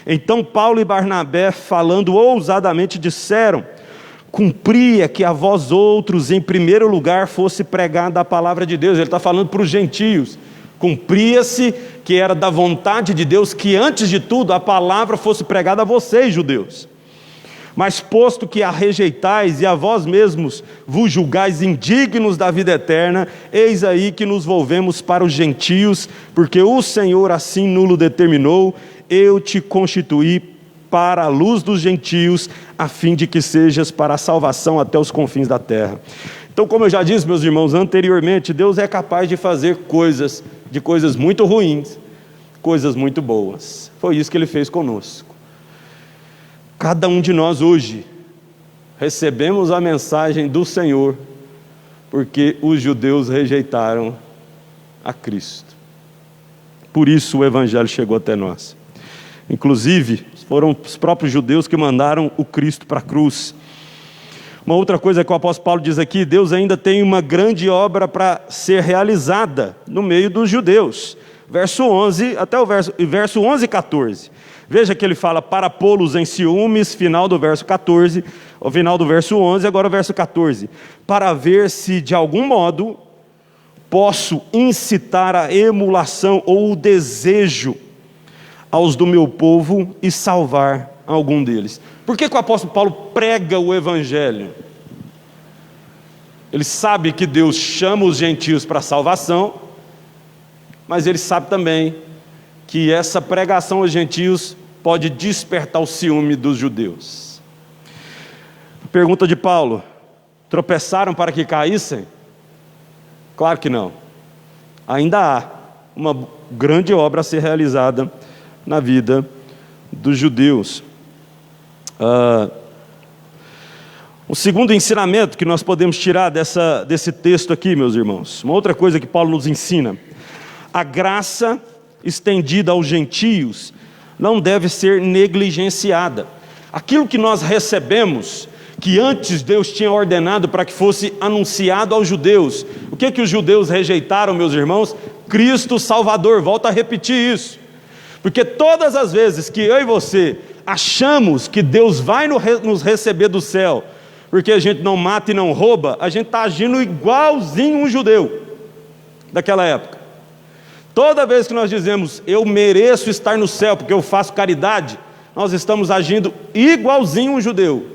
então Paulo e Barnabé, falando ousadamente, disseram: cumpria que a vós outros, em primeiro lugar, fosse pregada a palavra de Deus. Ele está falando para os gentios. Cumpria-se que era da vontade de Deus que, antes de tudo, a palavra fosse pregada a vocês, judeus. Mas posto que a rejeitais e a vós mesmos vos julgais indignos da vida eterna, eis aí que nos volvemos para os gentios, porque o Senhor assim nulo determinou: eu te constituí para a luz dos gentios, a fim de que sejas para a salvação até os confins da terra. Então, como eu já disse, meus irmãos, anteriormente, Deus é capaz de fazer coisas muito ruins, coisas muito boas. Foi isso que Ele fez conosco. Cada um de nós hoje recebemos a mensagem do Senhor, porque os judeus rejeitaram a Cristo. Por isso o Evangelho chegou até nós. Inclusive, foram os próprios judeus que mandaram o Cristo para a cruz. Uma outra coisa que o apóstolo Paulo diz aqui: Deus ainda tem uma grande obra para ser realizada no meio dos judeus. Verso 11, até o verso 11 e 14. Veja que ele fala: para pô-los em ciúmes, final do verso 14, o final do verso 11, agora o verso 14. Para ver se de algum modo posso incitar a emulação ou o desejo aos do meu povo e salvar algum deles. Por que o apóstolo Paulo prega o Evangelho? Ele sabe que Deus chama os gentios para a salvação, mas ele sabe também que essa pregação aos gentios pode despertar o ciúme dos judeus. Pergunta de Paulo: tropeçaram para que caíssem? Claro que não. Ainda há uma grande obra a ser realizada na vida dos judeus. O segundo ensinamento que nós podemos tirar desse texto aqui, meus irmãos, uma outra coisa que Paulo nos ensina: a graça estendida aos gentios não deve ser negligenciada. Aquilo que nós recebemos, que antes Deus tinha ordenado para que fosse anunciado aos judeus, o que os judeus rejeitaram, meus irmãos? Cristo Salvador. Volto a repetir isso, porque todas as vezes que eu e você achamos que Deus vai nos receber do céu, porque a gente não mata e não rouba, a gente está agindo igualzinho um judeu daquela época. Toda vez que nós dizemos, eu mereço estar no céu porque eu faço caridade, nós estamos agindo igualzinho um judeu,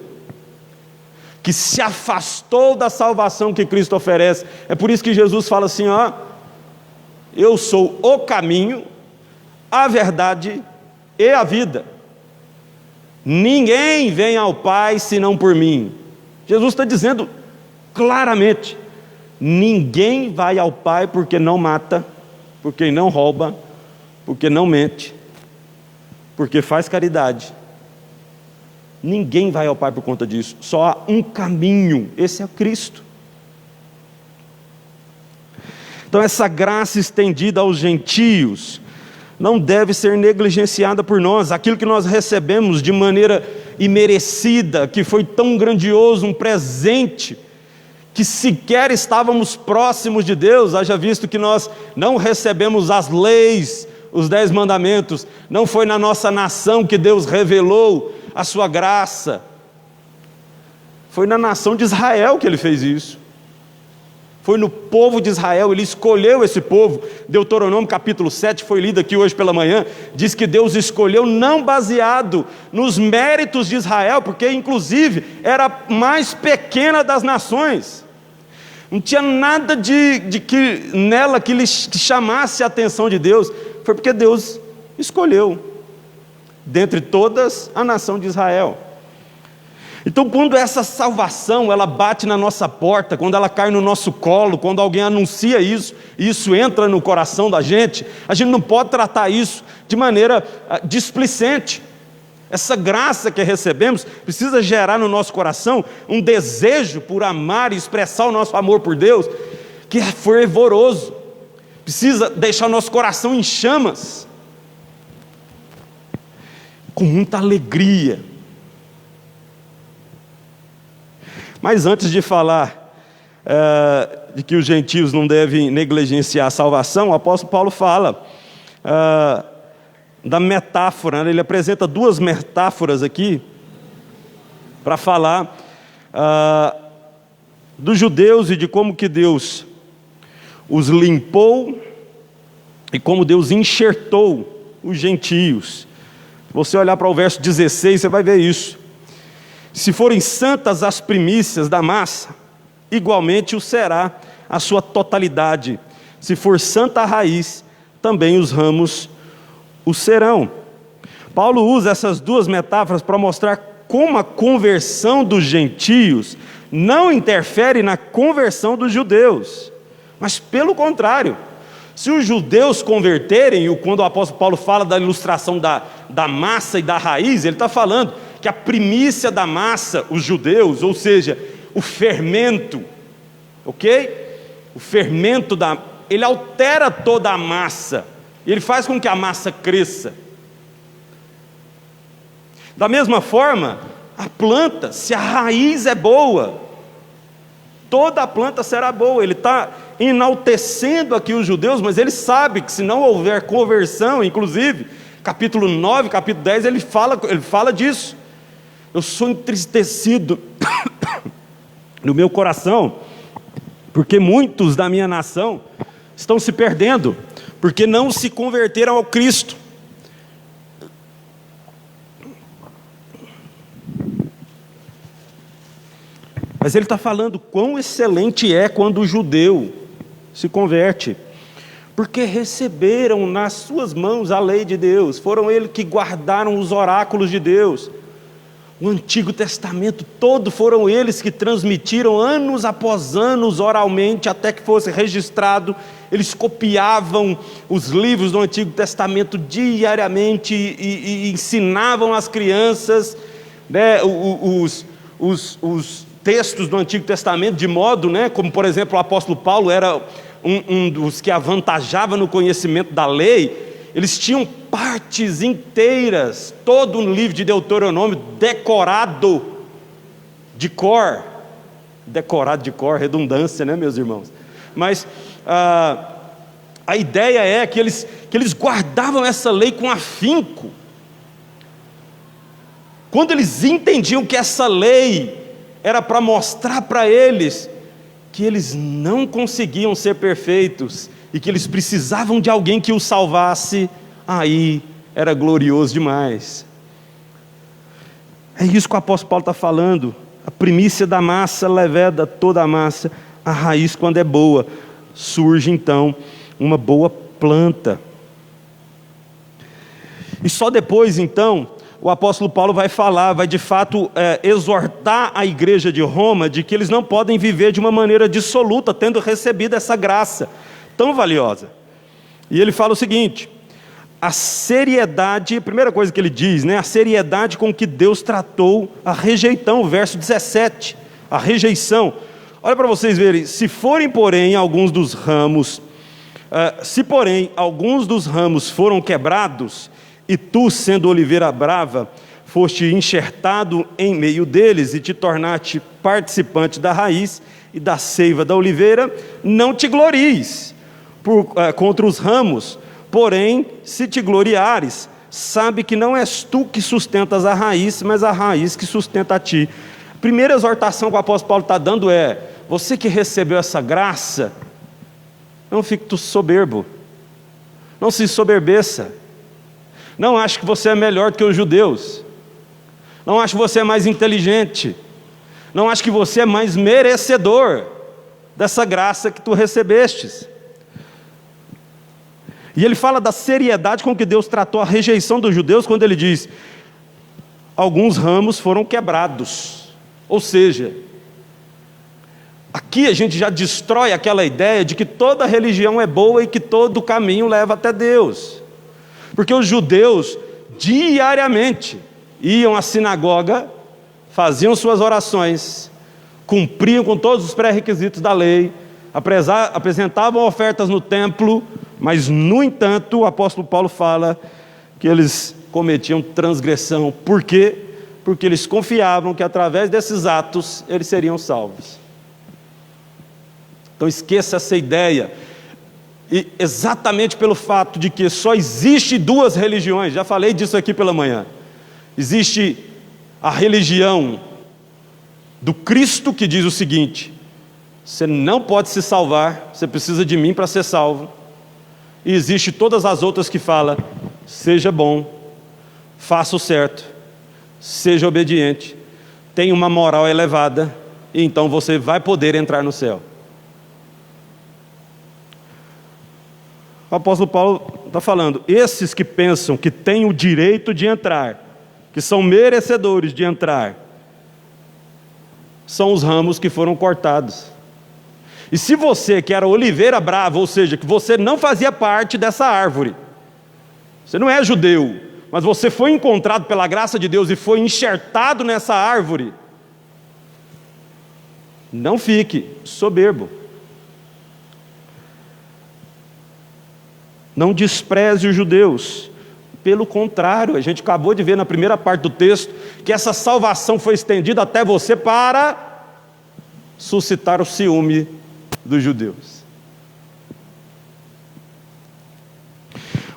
que se afastou da salvação que Cristo oferece. É por isso que Jesus fala assim, eu sou o caminho, a verdade e a vida. Ninguém vem ao Pai senão por mim. Jesus está dizendo claramente, ninguém vai ao Pai porque não mata, porque não rouba, porque não mente, porque faz caridade. Ninguém vai ao Pai por conta disso. Só há um caminho, esse é Cristo. Então essa graça estendida aos gentios não deve ser negligenciada por nós. Aquilo que nós recebemos de maneira imerecida, que foi tão grandioso, um presente, que sequer estávamos próximos de Deus, haja visto que nós não recebemos as leis, os 10 mandamentos, não foi na nossa nação que Deus revelou a sua graça, foi na nação de Israel que Ele fez isso, foi no povo de Israel, Ele escolheu esse povo. Deuteronômio capítulo 7, foi lido aqui hoje pela manhã, diz que Deus escolheu não baseado nos méritos de Israel, porque inclusive era a mais pequena das nações, não tinha nada nela que chamasse a atenção de Deus, foi porque Deus escolheu, dentre todas, a nação de Israel. Então, quando essa salvação, ela bate na nossa porta, quando ela cai no nosso colo, quando alguém anuncia isso, e isso entra no coração da gente, a gente não pode tratar isso de maneira displicente. Essa graça que recebemos precisa gerar no nosso coração um desejo por amar e expressar o nosso amor por Deus, que é fervoroso, precisa deixar o nosso coração em chamas, com muita alegria. Mas antes de falar de que os gentios não devem negligenciar a salvação, o apóstolo Paulo fala da metáfora, né? Ele apresenta 2 metáforas aqui, para falar dos judeus e de como que Deus os limpou, e como Deus enxertou os gentios. Se você olhar para o verso 16, você vai ver isso. Se forem santas as primícias da massa, igualmente o será a sua totalidade. Se for santa a raiz, também os ramos o serão. Paulo usa essas 2 metáforas para mostrar como a conversão dos gentios não interfere na conversão dos judeus, mas pelo contrário, se os judeus converterem, e quando o apóstolo Paulo fala da ilustração da massa e da raiz, ele está falando que a primícia da massa, os judeus, ou seja, o fermento, ok? O fermento ele altera toda a massa, e ele faz com que a massa cresça. Da mesma forma, a planta, se a raiz é boa, toda a planta será boa. Ele está enaltecendo aqui os judeus, mas ele sabe que se não houver conversão, inclusive, capítulo 9, capítulo 10, ele fala disso. Eu sou entristecido no meu coração, porque muitos da minha nação estão se perdendo, porque não se converteram ao Cristo. Mas ele está falando quão excelente é quando o judeu se converte, porque receberam nas suas mãos a lei de Deus, foram eles que guardaram os oráculos de Deus. O Antigo Testamento todo foram eles que transmitiram anos após anos oralmente, até que fosse registrado. Eles copiavam os livros do Antigo Testamento diariamente e ensinavam as crianças, né, textos do Antigo Testamento, de modo, né, como por exemplo o apóstolo Paulo era um dos que avantajava no conhecimento da lei, eles tinham partes inteiras, todo o livro de Deuteronômio decorado de cor. Decorado de cor, redundância, né, meus irmãos? Mas a ideia é que eles guardavam essa lei com afinco. Quando eles entendiam que essa lei era para mostrar para eles que eles não conseguiam ser perfeitos e que eles precisavam de alguém que os salvasse, aí era glorioso demais. É isso que o apóstolo Paulo está falando. A primícia da massa leveda toda a massa. A raiz, quando é boa, surge então uma boa planta. E só depois então o apóstolo Paulo vai falar, vai de fato exortar a igreja de Roma de que eles não podem viver de uma maneira dissoluta, tendo recebido essa graça tão valiosa. E ele fala o seguinte: a seriedade, a primeira coisa que ele diz, né, a seriedade com que Deus tratou a rejeição, verso 17, a rejeição. Olha para vocês verem, se porém alguns dos ramos foram quebrados, e tu, sendo oliveira brava, foste enxertado em meio deles, e te tornaste participante da raiz e da seiva da oliveira, não te glories contra os ramos, porém, se te gloriares, sabe que não és tu que sustentas a raiz, mas a raiz que sustenta a ti. A primeira exortação que o apóstolo Paulo está dando é: você que recebeu essa graça, não fique soberbo, não se soberbeça, não ache que você é melhor do que os judeus, não ache que você é mais inteligente, não ache que você é mais merecedor dessa graça que tu recebestes. E ele fala da seriedade com que Deus tratou a rejeição dos judeus, quando ele diz: alguns ramos foram quebrados. Ou seja, aqui a gente já destrói aquela ideia de que toda religião é boa e que todo caminho leva até Deus. Porque os judeus diariamente iam à sinagoga, faziam suas orações, cumpriam com todos os pré-requisitos da lei, apresentavam ofertas no templo, mas no entanto o apóstolo Paulo fala que eles cometiam transgressão. Por quê? Porque eles confiavam que através desses atos eles seriam salvos. Então esqueça essa ideia. E exatamente pelo fato de que só existe duas religiões, já falei disso aqui pela manhã. Existe a religião do Cristo, que diz o seguinte: você não pode se salvar, você precisa de mim para ser salvo. E existe todas as outras que falam: seja bom, faça o certo, seja obediente, tenha uma moral elevada, e então você vai poder entrar no céu. O apóstolo Paulo está falando: esses que pensam que têm o direito de entrar, que são merecedores de entrar, são os ramos que foram cortados. E se você que era oliveira brava, ou seja, que você não fazia parte dessa árvore, você não é judeu, mas você foi encontrado pela graça de Deus e foi enxertado nessa árvore, não fique soberbo. Não despreze os judeus. Pelo contrário, a gente acabou de ver na primeira parte do texto que essa salvação foi estendida até você para suscitar o ciúme dos judeus.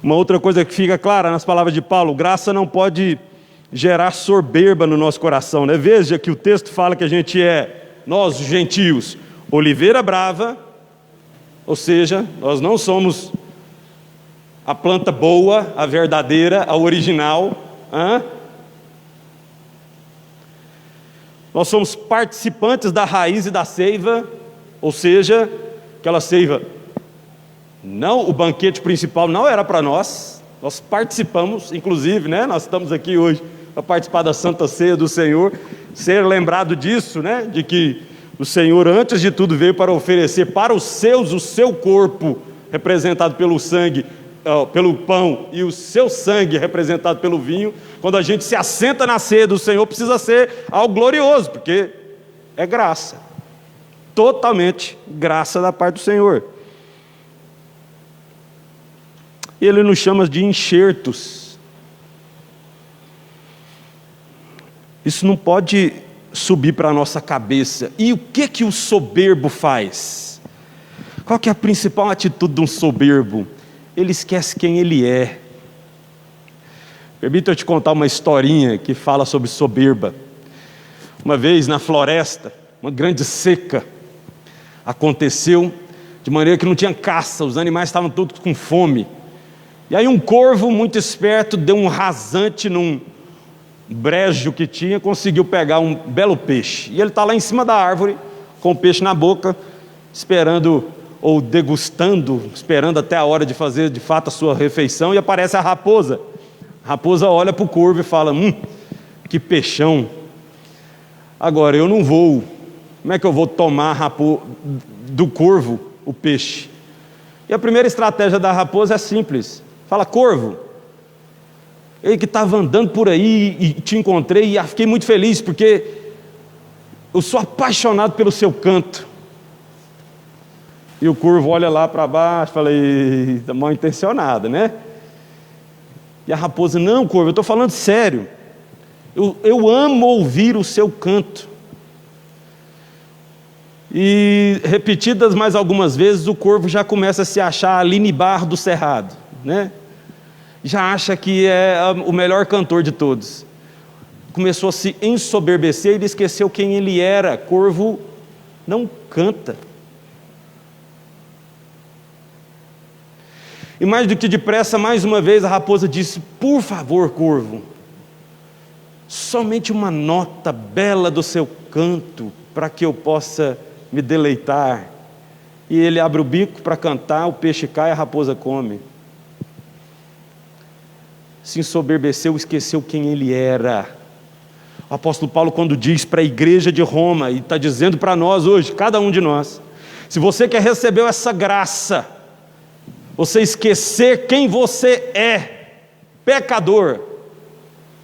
Uma outra coisa que fica clara nas palavras de Paulo: graça não pode gerar soberba no nosso coração, né? Veja que o texto fala que a gente nós, os gentios, oliveira brava, ou seja, nós não somos a planta boa, a verdadeira, a original. Nós somos participantes da raiz e da seiva, ou seja, aquela seiva, não, o banquete principal não era para nós participamos, inclusive, né? Nós estamos aqui hoje para participar da Santa Ceia do Senhor, ser lembrado disso, né? De que o Senhor, antes de tudo, veio para oferecer para os seus o seu corpo, representado pelo sangue, pelo pão, e o seu sangue representado pelo vinho. Quando a gente se assenta na ceia do Senhor, precisa ser algo glorioso, porque é graça. Totalmente graça da parte do Senhor. Ele nos chama de enxertos. Isso não pode subir para a nossa cabeça. E o que o soberbo faz? Qual que é a principal atitude de um soberbo? Ele esquece quem ele é. Permita eu te contar uma historinha que fala sobre soberba. Uma vez na floresta, uma grande seca aconteceu, de maneira que não tinha caça, os animais estavam todos com fome. E aí um corvo muito esperto deu um rasante num brejo que tinha, conseguiu pegar um belo peixe. E ele está lá em cima da árvore, com o peixe na boca, esperando ou degustando, esperando até a hora de fazer de fato a sua refeição, e aparece a raposa. A raposa olha para o corvo e fala: que peixão. Agora eu não vou. Como é que eu vou tomar do corvo o peixe? E a primeira estratégia da raposa é simples. Fala: corvo, eu que estava andando por aí e te encontrei e fiquei muito feliz porque eu sou apaixonado pelo seu canto. E o corvo olha lá para baixo e fala: está mal intencionado, né? E a raposa: não, corvo, eu estou falando sério. Eu amo ouvir o seu canto. E repetidas mais algumas vezes, o corvo já começa a se achar Aline Barro do Cerrado, né? Já acha que é o melhor cantor de todos. Começou a se ensoberbecer e ele esqueceu quem ele era. Corvo não canta. E mais do que depressa, mais uma vez a raposa disse: por favor, corvo, somente uma nota bela do seu canto, para que eu possa me deleitar. E ele abre o bico para cantar, o peixe cai, a raposa come. Se ensoberbeceu, esqueceu quem ele era. O apóstolo Paulo, quando diz para a igreja de Roma, e está dizendo para nós hoje, cada um de nós: se você que recebeu essa graça, você esquecer quem você é, pecador,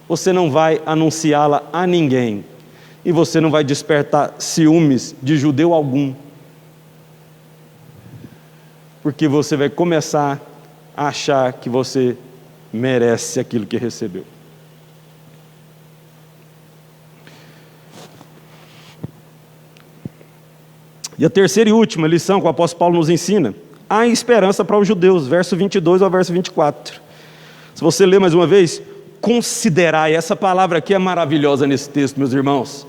você não vai anunciá-la a ninguém, e você não vai despertar ciúmes de judeu algum, porque você vai começar a achar que você merece aquilo que recebeu. E a terceira e última lição que o apóstolo Paulo nos ensina: há esperança para os judeus, verso 22 ao verso 24. Se você ler mais uma vez: considerai. Essa palavra aqui é maravilhosa nesse texto, meus irmãos.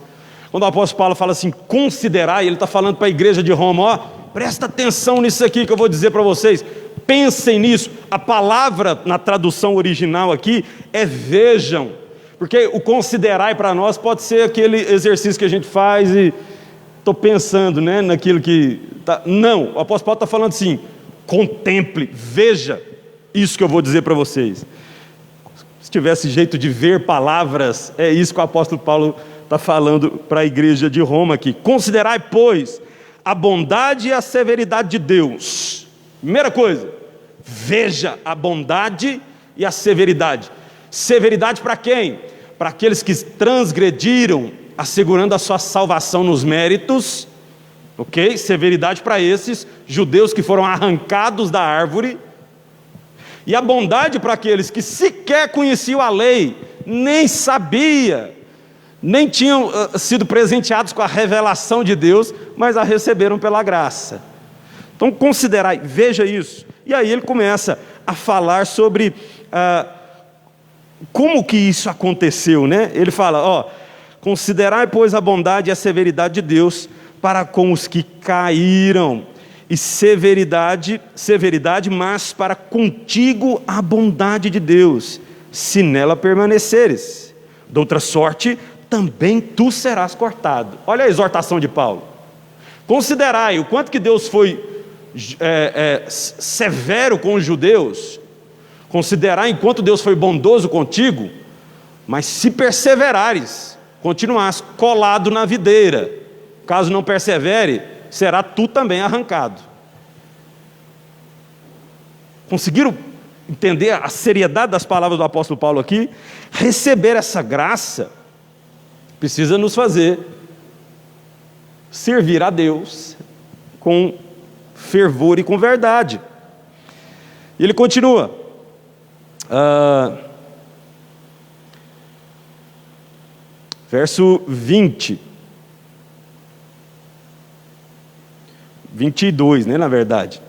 Quando o apóstolo Paulo fala assim, considerai, ele está falando para a igreja de Roma: ó, presta atenção nisso aqui que eu vou dizer para vocês, pensem nisso. A palavra na tradução original aqui é vejam, porque o considerai para nós pode ser aquele exercício que a gente faz e estou pensando, né, naquilo que tá. Não, o apóstolo Paulo está falando assim: contemple, veja isso que eu vou dizer para vocês. Se tivesse jeito de ver palavras, é isso que o apóstolo Paulo está falando para a igreja de Roma aqui. Considerai, pois, a bondade e a severidade de Deus. Primeira coisa, veja a bondade e a severidade. Severidade para quem? Para aqueles que transgrediram, assegurando a sua salvação nos méritos, ok? Severidade para esses judeus que foram arrancados da árvore. E a bondade para aqueles que sequer conheciam a lei, nem sabia, nem tinham sido presenteados com a revelação de Deus, mas a receberam pela graça. Então considerai, veja isso. E aí ele começa a falar sobre como que isso aconteceu, né? Ele fala, ó, considerai, pois, a bondade e a severidade de Deus para com os que caíram, e severidade, mas para contigo a bondade de Deus, se nela permaneceres. De outra sorte, também tu serás cortado. Olha a exortação de Paulo. Considerai o quanto que Deus foi severo com os judeus. Considerai enquanto Deus foi bondoso contigo, mas se perseverares, continuares colado na videira, caso não persevere, será tu também arrancado. Conseguiram entender a seriedade das palavras do apóstolo Paulo aqui? Receber essa graça precisa nos fazer servir a Deus com fervor e com verdade. E ele continua. Verso 20. 22, né, na verdade.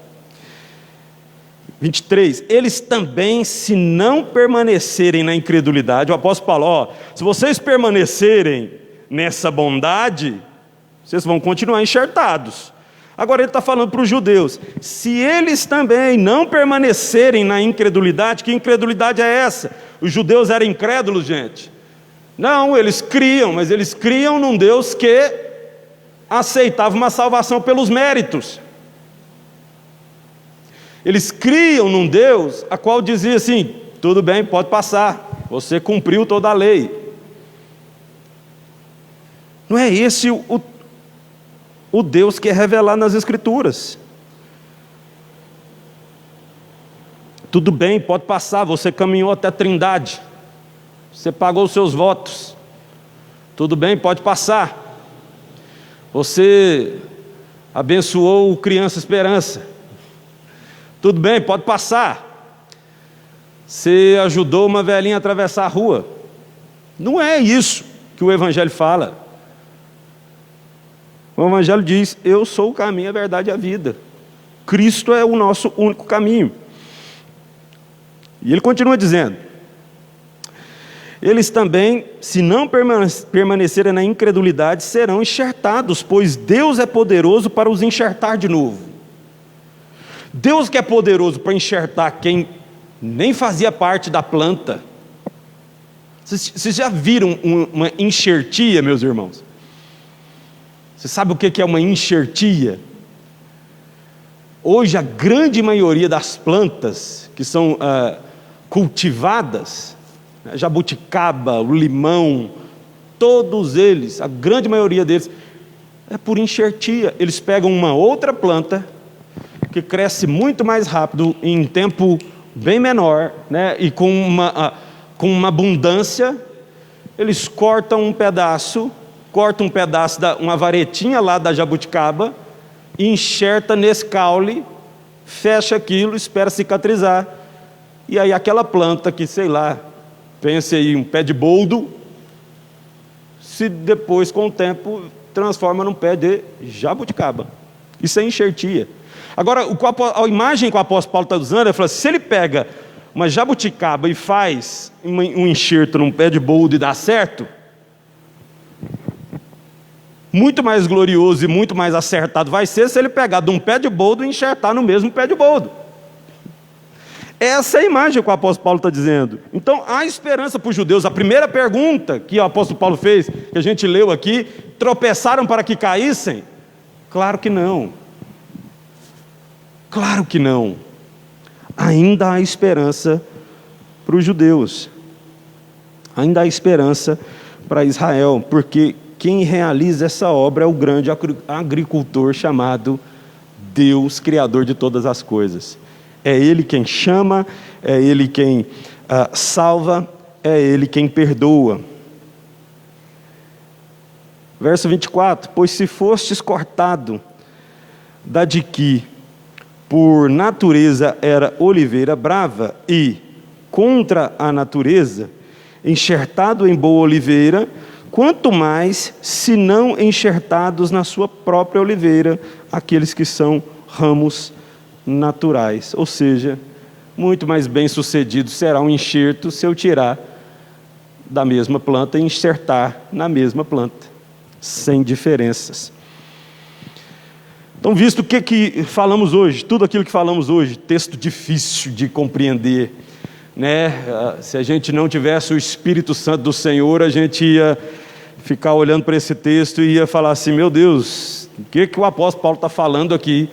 23. Eles também, se não permanecerem na incredulidade, o apóstolo Paulo, se vocês permanecerem nessa bondade, vocês vão continuar enxertados. Agora ele está falando para os judeus, se eles também não permanecerem na incredulidade, que incredulidade é essa? Os judeus eram incrédulos, gente? Não, eles criam, mas eles criam num Deus que aceitava uma salvação pelos méritos. Eles criam num Deus a qual dizia assim, tudo bem, pode passar, você cumpriu toda a lei. Não é esse o Deus que é revelado nas Escrituras. Tudo bem, pode passar, você caminhou até a Trindade, você pagou os seus votos, tudo bem, pode passar, você abençoou o Criança Esperança, tudo bem, pode passar, você ajudou uma velhinha a atravessar a rua. Não é isso que o Evangelho fala. O Evangelho diz, eu sou o caminho, a verdade e a vida. Cristo é o nosso único caminho. E ele continua dizendo, eles também, se não permanecerem na incredulidade, serão enxertados, pois Deus é poderoso para os enxertar de novo. Deus que é poderoso para enxertar quem nem fazia parte da planta. Vocês já viram uma enxertia, meus irmãos? Você sabe o que é uma enxertia? Hoje a grande maioria das plantas que são cultivadas, jabuticaba, o limão, todos eles, a grande maioria deles, é por enxertia. Eles pegam uma outra planta que cresce muito mais rápido, em tempo bem menor, né? E com uma abundância, eles cortam um pedaço, uma varetinha lá da jabuticaba, e enxerta nesse caule, fecha aquilo, espera cicatrizar, e aí aquela planta que, sei lá, pense aí um pé de boldo, se depois com o tempo transforma num pé de jabuticaba. Isso é enxertia. Agora, a imagem que o apóstolo Paulo está usando, ele fala assim, se ele pega uma jabuticaba e faz um enxerto num pé de boldo e dá certo, muito mais glorioso e muito mais acertado vai ser se ele pegar de um pé de boldo e enxertar no mesmo pé de boldo. Essa é a imagem que o apóstolo Paulo está dizendo. Então, há esperança para os judeus. A primeira pergunta que o apóstolo Paulo fez, que a gente leu aqui, tropeçaram para que caíssem? Claro que não. Claro que não. Ainda há esperança para os judeus. Ainda há esperança para Israel, porque quem realiza essa obra é o grande agricultor chamado Deus, Criador de todas as coisas. É Ele quem chama, é Ele quem salva, é Ele quem perdoa. Verso 24, pois se fostes cortado da de que por natureza era oliveira brava e contra a natureza, enxertado em boa oliveira, quanto mais, se não enxertados na sua própria oliveira, aqueles que são ramos naturais. Ou seja, muito mais bem sucedido será um enxerto se eu tirar da mesma planta e enxertar na mesma planta, sem diferenças. Então, visto o que falamos hoje, tudo aquilo que falamos hoje, texto difícil de compreender, né? Se a gente não tivesse o Espírito Santo do Senhor, a gente ia ficar olhando para esse texto e ia falar assim, meu Deus, o que o apóstolo Paulo está falando aqui?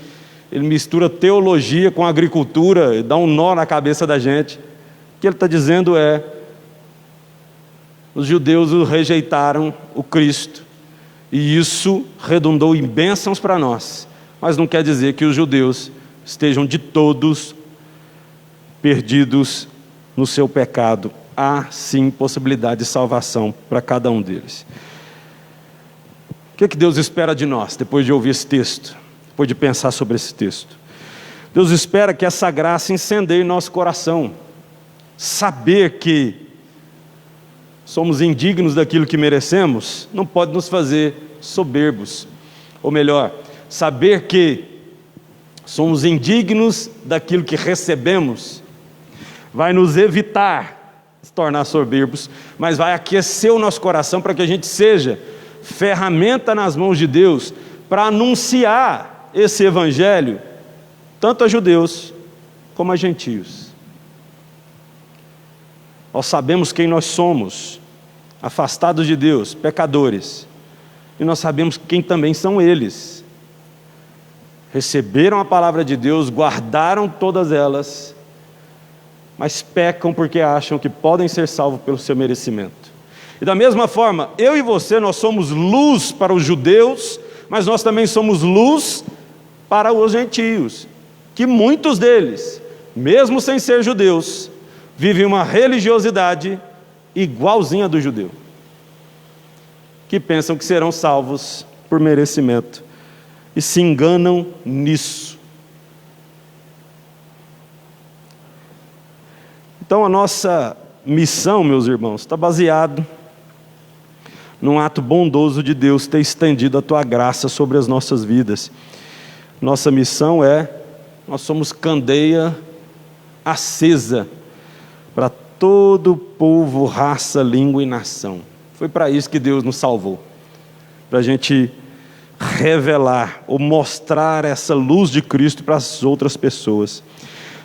Ele mistura teologia com agricultura, dá um nó na cabeça da gente. O que ele está dizendo é, os judeus rejeitaram o Cristo, e isso redundou em bênçãos para nós, mas não quer dizer que os judeus estejam de todos perdidos no seu pecado. Há sim possibilidade de salvação para cada um deles. O que Deus espera de nós, depois de ouvir esse texto, depois de pensar sobre esse texto? Deus espera que essa graça incendeie nosso coração. Saber que somos indignos daquilo que merecemos, não pode nos fazer soberbos. Ou melhor, saber que somos indignos daquilo que recebemos, vai nos evitar se tornar soberbos, mas vai aquecer o nosso coração para que a gente seja ferramenta nas mãos de Deus para anunciar esse evangelho tanto a judeus como a gentios. Nós sabemos quem nós somos, afastados de Deus, pecadores, e nós sabemos quem também são eles. Receberam a palavra de Deus, guardaram todas elas, mas pecam porque acham que podem ser salvos pelo seu merecimento. E da mesma forma, eu e você, nós somos luz para os judeus, mas nós também somos luz para os gentios, que muitos deles, mesmo sem ser judeus, vivem uma religiosidade igualzinha do judeu, que pensam que serão salvos por merecimento, e se enganam nisso. Então a nossa missão, meus irmãos, está baseado num ato bondoso de Deus ter estendido a tua graça sobre as nossas vidas. Nossa missão nós somos candeia acesa para todo povo, raça, língua e nação. Foi para isso que Deus nos salvou, para a gente revelar ou mostrar essa luz de Cristo para as outras pessoas.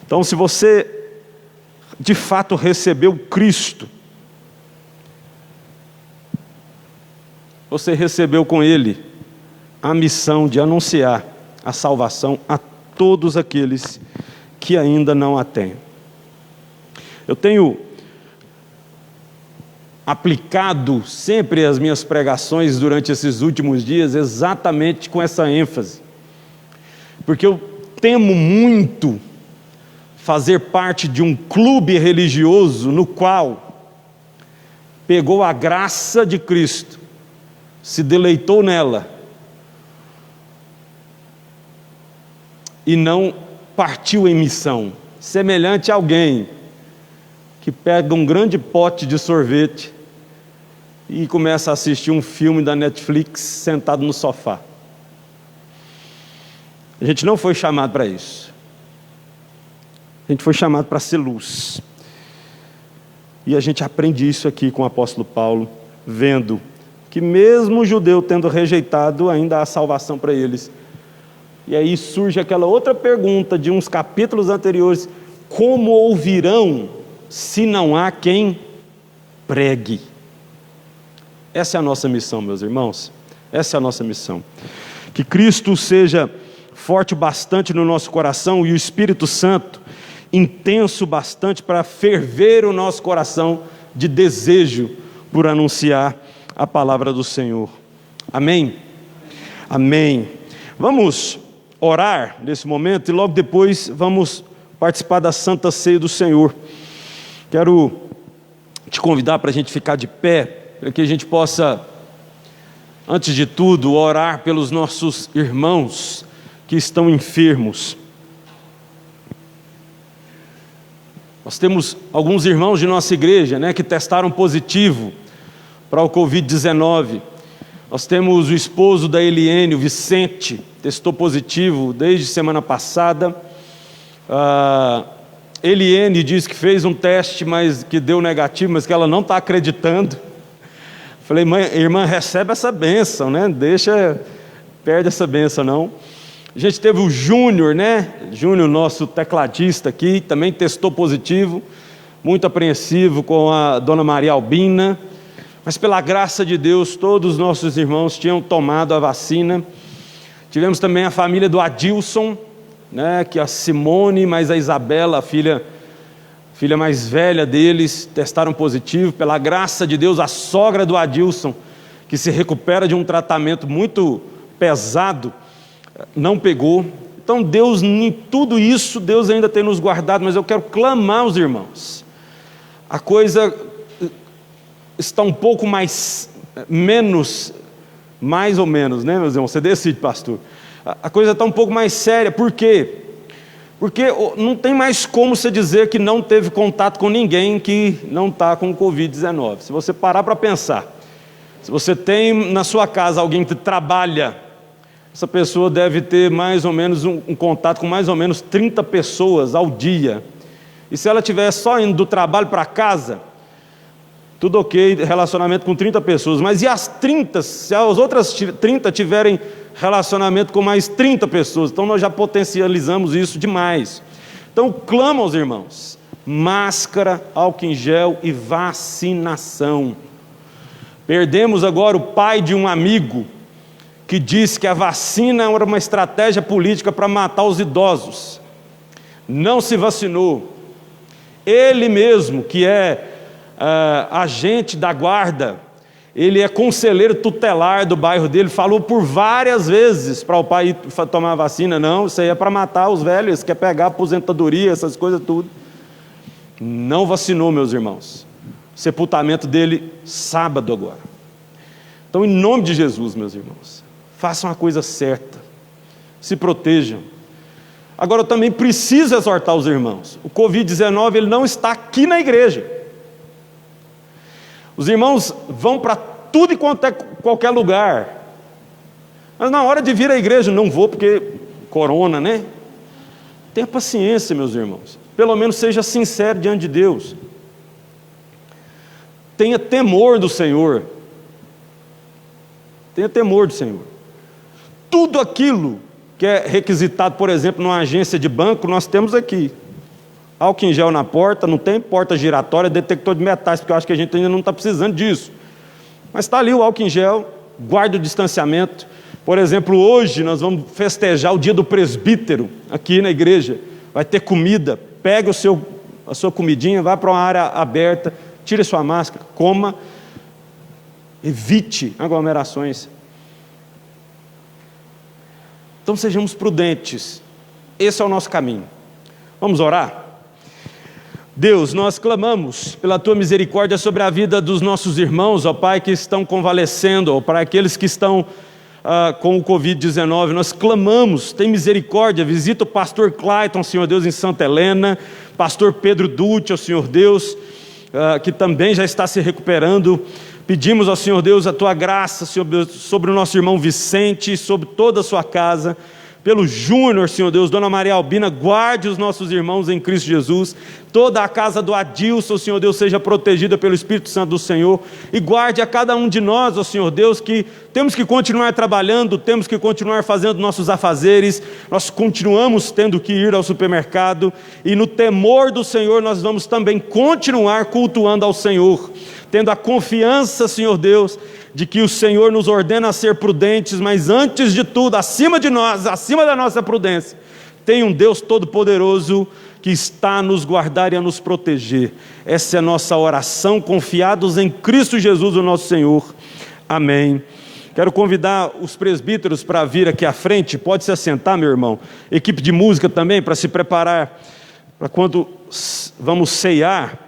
Então, se você de fato recebeu Cristo, você recebeu com Ele a missão de anunciar a salvação a todos aqueles que ainda não a têm. Eu tenho aplicado sempre as minhas pregações durante esses últimos dias exatamente com essa ênfase, porque eu temo muito fazer parte de um clube religioso no qual pegou a graça de Cristo, se deleitou nela e não partiu em missão, semelhante a alguém que pega um grande pote de sorvete e começa a assistir um filme da Netflix sentado no sofá. A gente não foi chamado para isso. A gente foi chamado para ser luz. E a gente aprende isso aqui com o apóstolo Paulo, vendo que mesmo o judeu tendo rejeitado, ainda há salvação para eles. E aí surge aquela outra pergunta de uns capítulos anteriores: como ouvirão se não há quem pregue? Essa é a nossa missão, meus irmãos. Essa é a nossa missão. Que Cristo seja forte bastante no nosso coração e o Espírito Santo intenso bastante para ferver o nosso coração de desejo por anunciar a palavra do Senhor. Amém? Amém. Vamos orar nesse momento e logo depois vamos participar da Santa Ceia do Senhor. Quero te convidar para a gente ficar de pé, para que a gente possa, antes de tudo, orar pelos nossos irmãos que estão enfermos. Nós temos alguns irmãos de nossa igreja, que testaram positivo para o Covid-19. Nós temos o esposo da Eliene, o Vicente, testou positivo desde semana passada. Eliene diz que fez um teste, mas que deu negativo, mas que ela não está acreditando. Falei, irmã, recebe essa bênção, perde essa bênção não. A gente teve o Júnior, Júnior, nosso tecladista aqui, também testou positivo, muito apreensivo com a dona Maria Albina, mas pela graça de Deus, todos os nossos irmãos tinham tomado a vacina. Tivemos também a família do Adilson, que a Simone, mais a Isabela, a filha mais velha deles, testaram positivo. Pela graça de Deus, a sogra do Adilson, que se recupera de um tratamento muito pesado, não pegou. Então Deus, em tudo isso, Deus ainda tem nos guardado, mas eu quero clamar aos irmãos. A coisa está um pouco menos Mais ou menos, né, meus irmãos? Você decide, pastor. A coisa está um pouco mais séria. Por quê? Porque não tem mais como você dizer que não teve contato com ninguém que não está com o Covid-19. Se você parar para pensar, se você tem na sua casa alguém que trabalha, essa pessoa deve ter mais ou menos um contato com mais ou menos 30 pessoas ao dia. E se ela estiver só indo do trabalho para casa, tudo ok, relacionamento com 30 pessoas. Mas e as 30, se as outras 30 tiverem relacionamento com mais 30 pessoas? Então nós já potencializamos isso demais. Então clama aos irmãos: máscara, álcool em gel e vacinação. Perdemos agora o pai de um amigo que disse que a vacina era uma estratégia política para matar os idosos. Não se vacinou. Ele mesmo, que é agente da guarda, ele é conselheiro tutelar do bairro dele, falou por várias vezes para o pai ir tomar a vacina. Não, isso aí é para matar os velhos, quer pegar aposentadoria, essas coisas tudo. Não vacinou, meus irmãos. Sepultamento dele sábado agora. Então, em nome de Jesus, meus irmãos, façam a coisa certa, se protejam. Agora eu também preciso exortar os irmãos: o Covid-19 ele não está aqui na igreja. Os irmãos vão para tudo e qualquer lugar, mas na hora de vir à igreja, não vou porque corona, né? Tenha paciência, meus irmãos. Pelo menos seja sincero diante de Deus. Tenha temor do Senhor. Tenha temor do Senhor. Tudo aquilo que é requisitado, por exemplo, numa agência de banco, nós temos aqui. Álcool em gel na porta, não tem porta giratória, detector de metais, porque eu acho que a gente ainda não está precisando disso. Mas está ali o álcool em gel, guarda o distanciamento. Por exemplo, hoje nós vamos festejar o dia do presbítero aqui na igreja. Vai ter comida, pega a sua comidinha, vá para uma área aberta, tire sua máscara, coma, evite aglomerações. Então sejamos prudentes, esse é o nosso caminho. Vamos orar? Deus, nós clamamos pela Tua misericórdia sobre a vida dos nossos irmãos, ó Pai, que estão convalescendo, ó, para aqueles que estão com o Covid-19, nós clamamos, tem misericórdia, visita o pastor Clayton, Senhor Deus, em Santa Helena, pastor Pedro Dutti, ó Senhor Deus, que também já está se recuperando. Pedimos ao Senhor Deus a Tua graça, Senhor Deus, sobre o nosso irmão Vicente, sobre toda a sua casa, pelo Júnior, Senhor Deus, Dona Maria Albina, guarde os nossos irmãos em Cristo Jesus, toda a casa do Adilson, Senhor Deus, seja protegida pelo Espírito Santo do Senhor, e guarde a cada um de nós, ó Senhor Deus, que temos que continuar trabalhando, temos que continuar fazendo nossos afazeres, nós continuamos tendo que ir ao supermercado, e no temor do Senhor nós vamos também continuar cultuando ao Senhor, tendo a confiança, Senhor Deus, de que o Senhor nos ordena a ser prudentes, mas antes de tudo, acima de nós, acima da nossa prudência, tem um Deus todo-poderoso que está a nos guardar e a nos proteger. Essa é a nossa oração, confiados em Cristo Jesus, o nosso Senhor. Amém. Quero convidar os presbíteros para vir aqui à frente. Pode se assentar, meu irmão. Equipe de música também, para se preparar para quando vamos ceiar.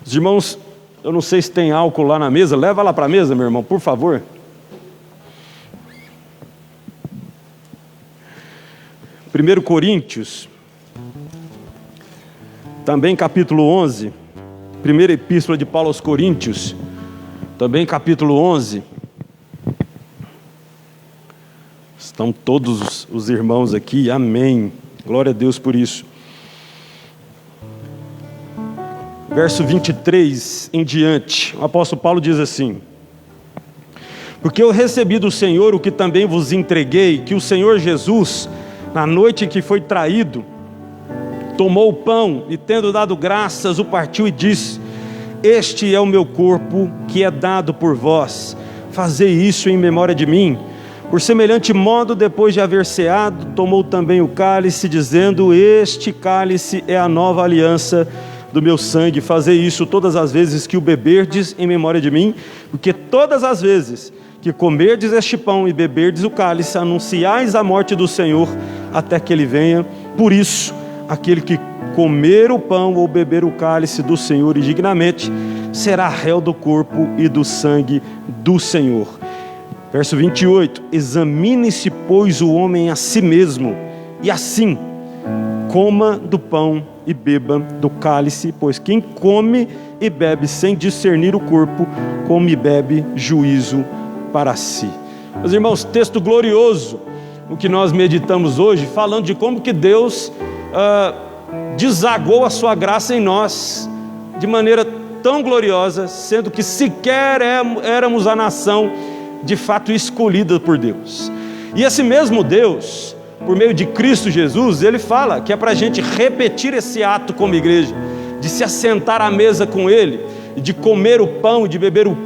Os irmãos, eu não sei se tem álcool lá na mesa, leva lá para a mesa, meu irmão, por favor. 1 Coríntios, também capítulo 11, primeira epístola de Paulo aos Coríntios, também capítulo 11. Estão todos os irmãos aqui, amém, glória a Deus por isso. Verso 23 em diante, o apóstolo Paulo diz assim: porque eu recebi do Senhor o que também vos entreguei, que o Senhor Jesus, na noite em que foi traído, tomou o pão e, tendo dado graças, o partiu e disse: este é o meu corpo que é dado por vós, fazei isso em memória de mim. Por semelhante modo, depois de haver ceado, tomou também o cálice, dizendo: este cálice é a nova aliança do meu sangue, fazei isso todas as vezes que o beberdes em memória de mim, porque todas as vezes que comerdes este pão e beberdes o cálice, anunciais a morte do Senhor até que Ele venha. Por isso, aquele que comer o pão ou beber o cálice do Senhor indignamente, será réu do corpo e do sangue do Senhor. Verso 28, examine-se, pois, o homem a si mesmo, e assim coma do pão e beba do cálice, pois quem come e bebe sem discernir o corpo, come e bebe juízo para si. Meus irmãos, texto glorioso, o que nós meditamos hoje, falando de como que Deus desagou a sua graça em nós, de maneira tão gloriosa, sendo que sequer éramos a nação de fato escolhida por Deus. E esse mesmo Deus, por meio de Cristo Jesus, Ele fala que é para a gente repetir esse ato como igreja, de se assentar à mesa com Ele, de comer o pão, de beber o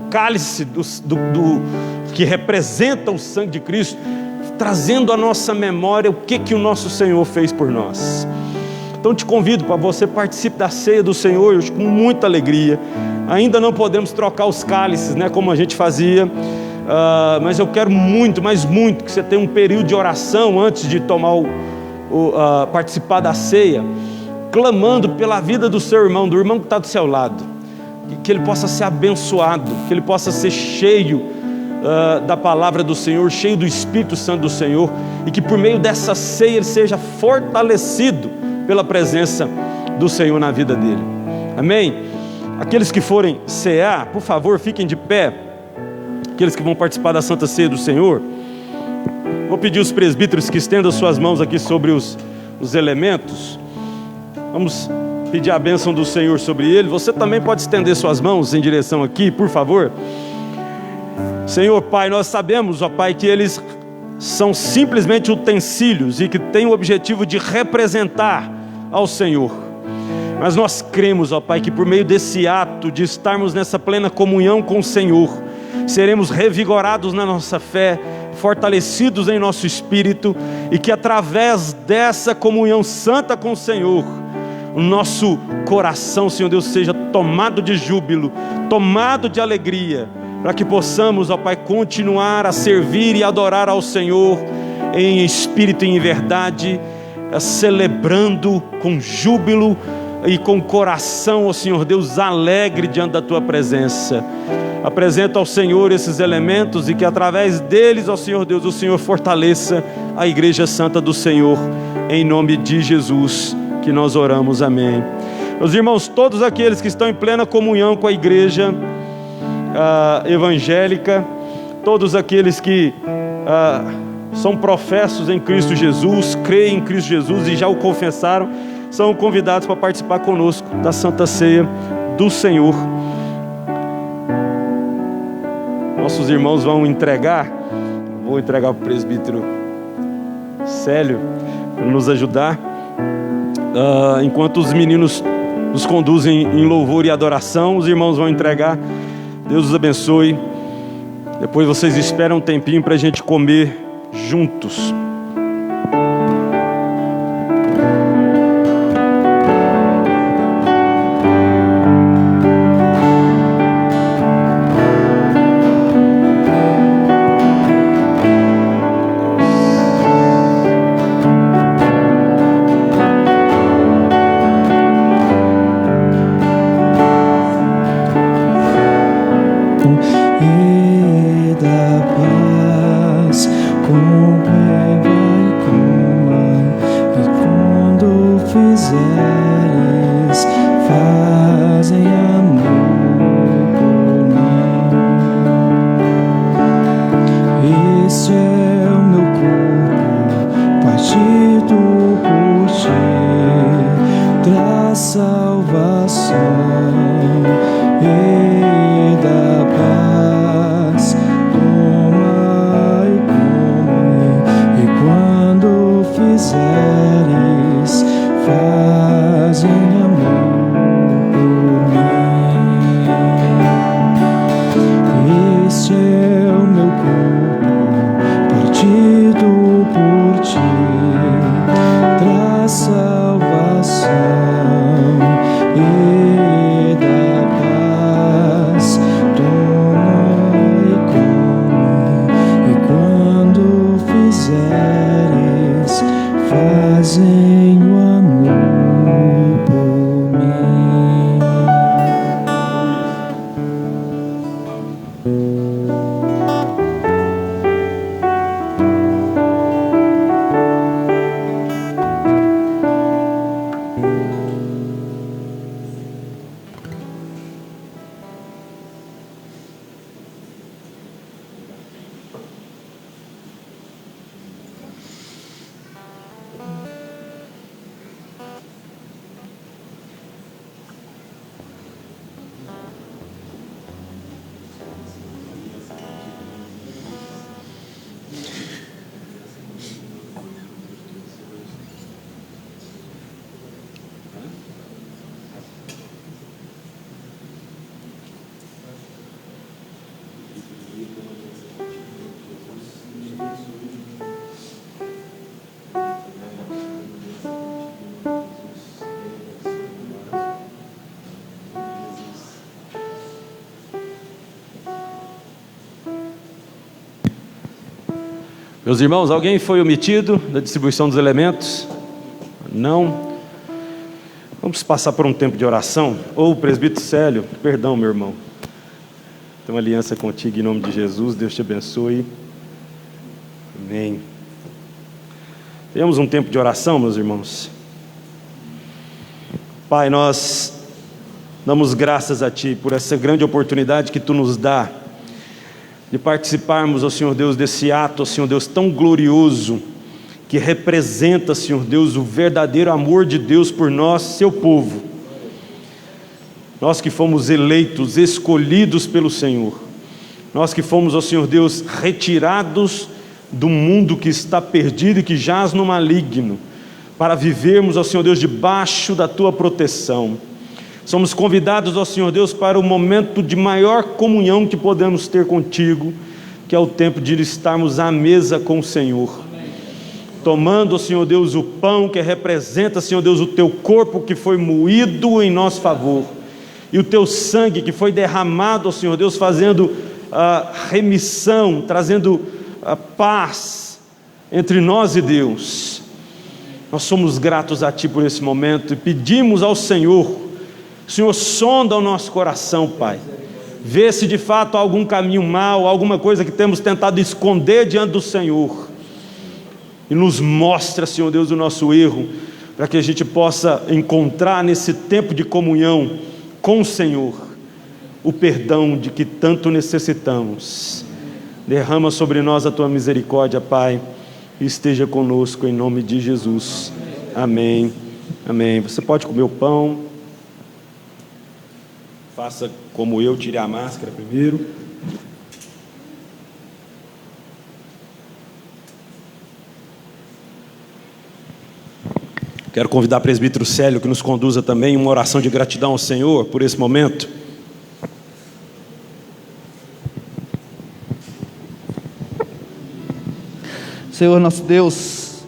cálice que representa o sangue de Cristo, trazendo à nossa memória o que o nosso Senhor fez por nós. Então te convido para você participe da ceia do Senhor hoje com muita alegria. Ainda não podemos trocar os cálices, né, como a gente fazia, mas eu quero muito, mas muito, que você tenha um período de oração antes de tomar participar da ceia, clamando pela vida do seu irmão, do irmão que está do seu lado, que ele possa ser abençoado, que ele possa ser cheio da palavra do Senhor, cheio do Espírito Santo do Senhor, e que por meio dessa ceia ele seja fortalecido pela presença do Senhor na vida dele. Amém? Aqueles que forem cear, por favor, fiquem de pé. Aqueles que vão participar da Santa Ceia do Senhor, vou pedir aos presbíteros que estendam suas mãos aqui sobre os elementos. Vamos pedir a bênção do Senhor sobre ele. Você também pode estender suas mãos em direção aqui, por favor. Senhor Pai, nós sabemos, ó Pai, que eles são simplesmente utensílios e que têm o objetivo de representar ao Senhor. Mas nós cremos, ó Pai, que por meio desse ato de estarmos nessa plena comunhão com o Senhor, seremos revigorados na nossa fé, fortalecidos em nosso espírito, e que através dessa comunhão santa com o Senhor, o nosso coração, Senhor Deus, seja tomado de júbilo, tomado de alegria, para que possamos, ó Pai, continuar a servir e adorar ao Senhor em espírito e em verdade, celebrando com júbilo e com coração, ó Senhor Deus, alegre diante da Tua presença. Apresenta ao Senhor esses elementos e que através deles, ó Senhor Deus, o Senhor fortaleça a Igreja Santa do Senhor, em nome de Jesus que nós oramos, amém. Meus irmãos, todos aqueles que estão em plena comunhão com a Igreja evangélica, todos aqueles que são professos em Cristo Jesus, creem em Cristo Jesus e já o confessaram, são convidados para participar conosco da Santa Ceia do Senhor. Nossos irmãos vão entregar, vou entregar para o presbítero Célio para nos ajudar, enquanto os meninos nos conduzem em louvor e adoração, os irmãos vão entregar. Deus os abençoe. Depois vocês esperam um tempinho para a gente comer juntos. E da paz com beba e coma, e quando fizeres, fazem amor por mim. Este é o meu corpo, partido por ti, traz salvação. E da paz, toma e come, e quando fizeres, fazem amor por mim. Este é o meu corpo, partido por ti, traz salvação. E da paz, toma e come, e quando fizeres, fazem o amor. Meus irmãos, alguém foi omitido na distribuição dos elementos? Não. Vamos passar por um tempo de oração. Ô presbítero Célio, perdão, meu irmão. Tenho uma aliança contigo em nome de Jesus. Deus te abençoe. Amém. Temos um tempo de oração, meus irmãos. Pai, nós damos graças a Ti por essa grande oportunidade que Tu nos dá de participarmos, ó Senhor Deus, desse ato, ó Senhor Deus, tão glorioso, que representa, Senhor Deus, o verdadeiro amor de Deus por nós, seu povo. Nós que fomos eleitos, escolhidos pelo Senhor. Nós que fomos, ó Senhor Deus, retirados do mundo que está perdido e que jaz no maligno, para vivermos, ó Senhor Deus, debaixo da Tua proteção. Somos convidados, ó Senhor Deus, para o momento de maior comunhão que podemos ter contigo, que é o tempo de estarmos à mesa com o Senhor. Tomando, ó Senhor Deus, o pão que representa, Senhor Deus, o Teu corpo que foi moído em nosso favor, e o Teu sangue que foi derramado, ó Senhor Deus, fazendo a remissão, trazendo a paz entre nós e Deus. Nós somos gratos a Ti por esse momento e pedimos ao Senhor, Senhor, sonda o nosso coração, Pai. Vê se de fato há algum caminho mau, alguma coisa que temos tentado esconder diante do Senhor. E nos mostra, Senhor Deus, o nosso erro, para que a gente possa encontrar nesse tempo de comunhão com o Senhor o perdão de que tanto necessitamos. Derrama sobre nós a Tua misericórdia, Pai, e esteja conosco em nome de Jesus. Amém. Amém. Você pode comer o pão. Faça como eu, tire a máscara primeiro. Quero convidar o presbítero Célio que nos conduza também em uma oração de gratidão ao Senhor por esse momento. Senhor nosso Deus,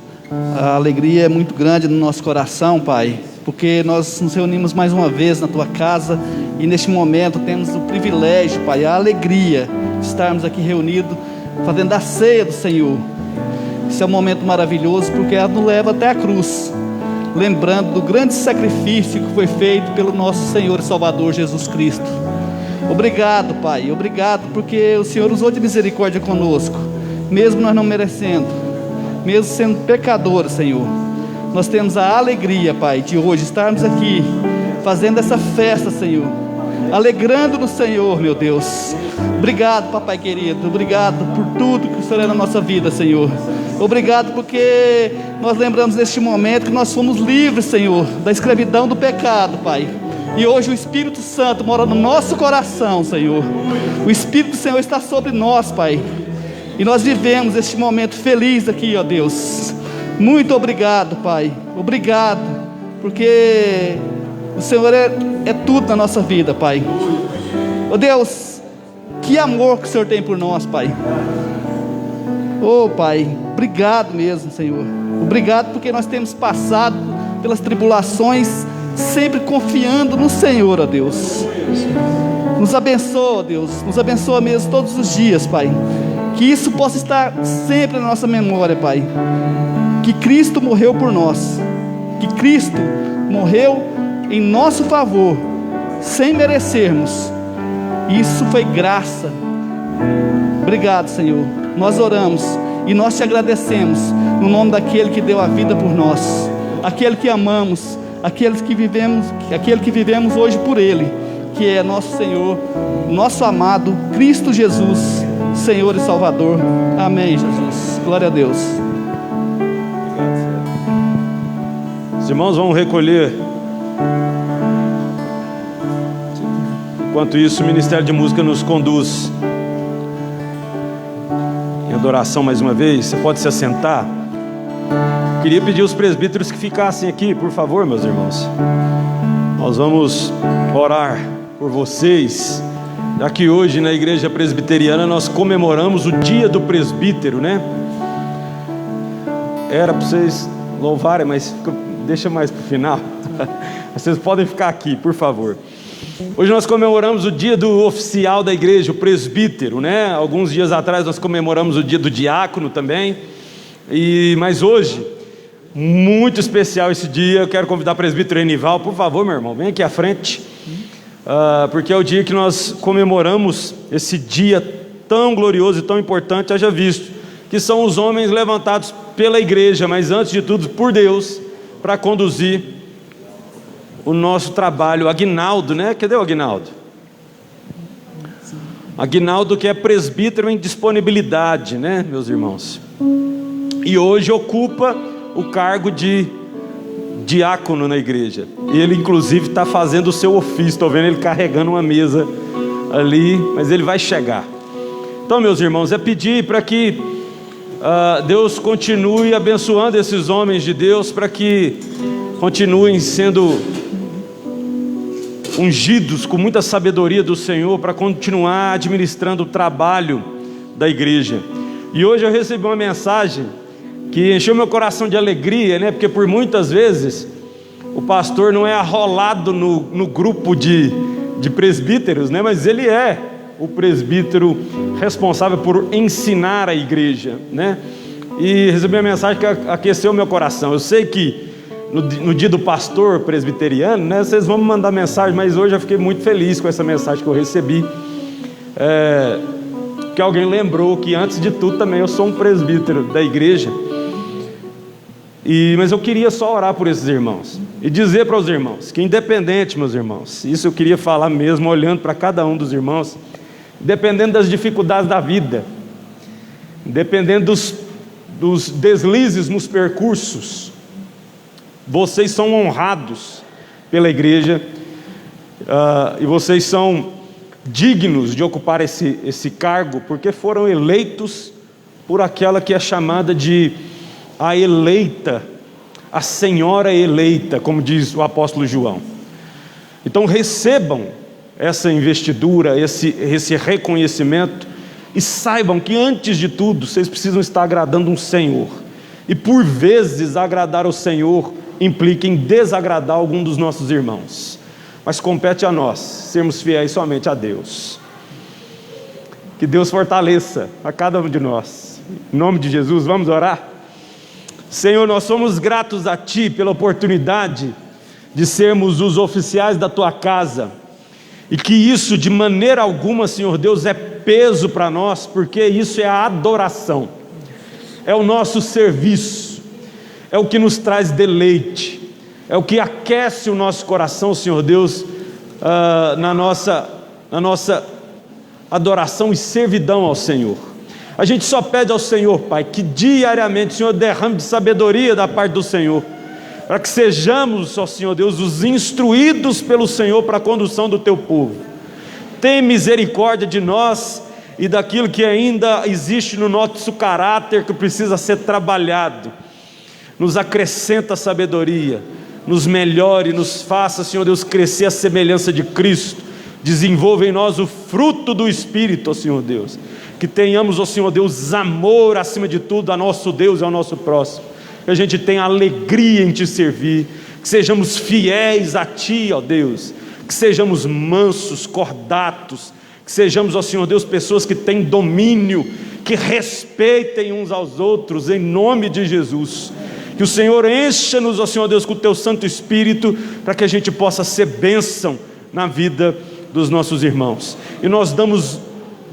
a alegria é muito grande no nosso coração, Pai, porque nós nos reunimos mais uma vez na Tua casa e neste momento temos o privilégio, Pai, a alegria de estarmos aqui reunidos fazendo a ceia do Senhor. Esse é um momento maravilhoso porque ela nos leva até a cruz, lembrando do grande sacrifício que foi feito pelo nosso Senhor e Salvador Jesus Cristo. Obrigado, Pai, obrigado porque o Senhor usou de misericórdia conosco, mesmo nós não merecendo, mesmo sendo pecadores, Senhor. Nós temos a alegria, Pai, de hoje estarmos aqui fazendo essa festa, Senhor, alegrando no Senhor, meu Deus. Obrigado, papai querido, obrigado por tudo que o Senhor é na nossa vida, Senhor. Obrigado porque nós lembramos neste momento que nós fomos livres, Senhor, da escravidão do pecado, Pai. E hoje o Espírito Santo mora no nosso coração, Senhor. O Espírito do Senhor está sobre nós, Pai. E nós vivemos este momento feliz aqui, ó Deus. Muito obrigado, Pai. Obrigado, porque o Senhor é tudo na nossa vida, Pai. Ó Deus, que amor que o Senhor tem por nós, Pai. Oh, Pai, obrigado mesmo, Senhor. Obrigado porque nós temos passado pelas tribulações, sempre confiando no Senhor, ó Deus. Nos abençoa, ó Deus. Nos abençoa mesmo todos os dias, Pai. Que isso possa estar sempre na nossa memória, Pai. Que Cristo morreu por nós. Que Cristo morreu em nosso favor, sem merecermos. Isso foi graça. Obrigado, Senhor. Nós oramos e nós te agradecemos no nome daquele que deu a vida por nós, aquele que amamos, aquele que vivemos hoje por Ele, que é nosso Senhor, nosso amado Cristo Jesus, Senhor e Salvador. Amém, Jesus. Glória a Deus. Os irmãos vão recolher. Enquanto isso, o Ministério de Música nos conduz em adoração mais uma vez. Você pode se assentar. Queria pedir aos presbíteros que ficassem aqui, por favor, meus irmãos. Nós vamos orar por vocês. Já que hoje na igreja presbiteriana nós comemoramos o dia do presbítero, né? Era para vocês louvarem, mas deixa mais para o final. Vocês podem ficar aqui, por favor. Hoje nós comemoramos o dia do oficial da igreja, o presbítero, né? Alguns dias atrás nós comemoramos o dia do diácono também. Mas hoje, muito especial esse dia, eu quero convidar o presbítero Enival, por favor, meu irmão, vem aqui à frente, porque é o dia que nós comemoramos esse dia tão glorioso e tão importante, haja visto, que são os homens levantados pela igreja, mas antes de tudo por Deus, para conduzir o nosso trabalho. Aguinaldo, né? Cadê o Aguinaldo? Aguinaldo, que é presbítero em disponibilidade, né, meus irmãos? E hoje ocupa o cargo de diácono na igreja. Ele inclusive está fazendo o seu ofício. Estou vendo ele carregando uma mesa ali, mas ele vai chegar. Então, meus irmãos, é pedir para que Deus continue abençoando esses homens de Deus, para que continuem sendo ungidos com muita sabedoria do Senhor, para continuar administrando o trabalho da igreja. E hoje eu recebi uma mensagem que encheu meu coração de alegria, né? Porque por muitas vezes o pastor não é arrolado no grupo de presbíteros, né? Mas ele é o presbítero responsável por ensinar a igreja, né? E recebi uma mensagem que aqueceu meu coração. Eu sei que no dia do pastor presbiteriano, né, vocês vão me mandar mensagem, mas hoje eu fiquei muito feliz com essa mensagem que eu recebi, que alguém lembrou que antes de tudo também eu sou um presbítero da igreja. Mas eu queria só orar por esses irmãos e dizer para os irmãos que, independente, meus irmãos, isso eu queria falar mesmo, olhando para cada um dos irmãos, dependendo das dificuldades da vida, dependendo dos deslizes nos percursos, vocês são honrados pela igreja, e vocês são dignos de ocupar esse cargo, porque foram eleitos por aquela que é chamada de a eleita, a senhora eleita, como diz o apóstolo João. Então recebam essa investidura, esse reconhecimento, e saibam que antes de tudo vocês precisam estar agradando um Senhor, e por vezes agradar o Senhor implica em desagradar algum dos nossos irmãos, mas compete a nós sermos fiéis somente a Deus. Que Deus fortaleça a cada um de nós, em nome de Jesus. Vamos orar? Senhor, nós somos gratos a Ti pela oportunidade de sermos os oficiais da Tua casa, e que isso de maneira alguma, Senhor Deus, é peso para nós, porque isso é a adoração, é o nosso serviço, é o que nos traz deleite, é o que aquece o nosso coração, Senhor Deus, na nossa adoração e servidão ao Senhor. A gente só pede ao Senhor, Pai, que diariamente o Senhor derrame de sabedoria da parte do Senhor, para que sejamos, ó Senhor Deus, os instruídos pelo Senhor para a condução do Teu povo. Tem misericórdia de nós e daquilo que ainda existe no nosso caráter, que precisa ser trabalhado. Nos acrescenta sabedoria, nos melhore, nos faça, Senhor Deus, crescer a semelhança de Cristo. Desenvolva em nós o fruto do Espírito, ó Senhor Deus. Que tenhamos, ó Senhor Deus, amor acima de tudo a nosso Deus e ao nosso próximo. Que a gente tenha alegria em Te servir. Que sejamos fiéis a Ti, ó Deus. Que sejamos mansos, cordatos. Que sejamos, ó Senhor Deus, pessoas que têm domínio, que respeitem uns aos outros, em nome de Jesus. Que o Senhor encha-nos, ó Senhor Deus, com o Teu Santo Espírito, para que a gente possa ser bênção na vida dos nossos irmãos. E nós damos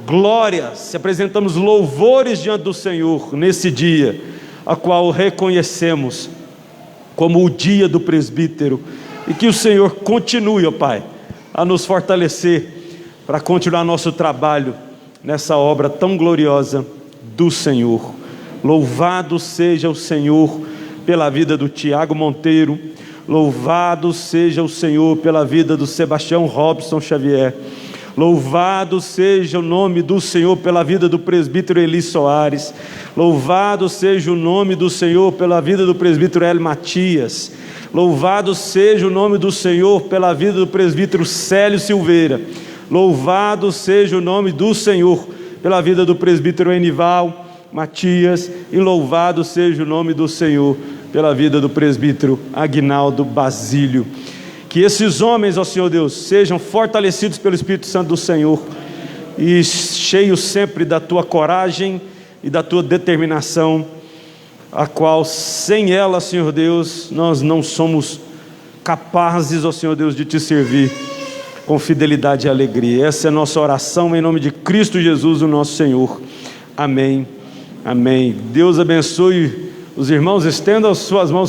glórias, se apresentamos louvores diante do Senhor nesse dia, a qual reconhecemos como o dia do presbítero, e que o Senhor continue, ó Pai, a nos fortalecer para continuar nosso trabalho nessa obra tão gloriosa do Senhor. Louvado seja o Senhor pela vida do Tiago Monteiro, louvado seja o Senhor pela vida do Sebastião Robson Xavier, louvado seja o nome do Senhor pela vida do presbítero Eli Soares, louvado seja o nome do Senhor pela vida do presbítero Hélio Matias, louvado seja o nome do Senhor pela vida do presbítero Célio Silveira, louvado seja o nome do Senhor pela vida do presbítero Enival Matias, e louvado seja o nome do Senhor pela vida do presbítero Aguinaldo Basílio. Que esses homens, ó Senhor Deus, sejam fortalecidos pelo Espírito Santo do Senhor e cheios sempre da Tua coragem e da Tua determinação a qual sem ela, Senhor Deus, nós não somos capazes, ó Senhor Deus, de te servir com fidelidade e alegria. Essa é a nossa oração em nome de Cristo Jesus, o nosso Senhor. Amém, amém. Deus abençoe os irmãos, estenda as suas mãos sobre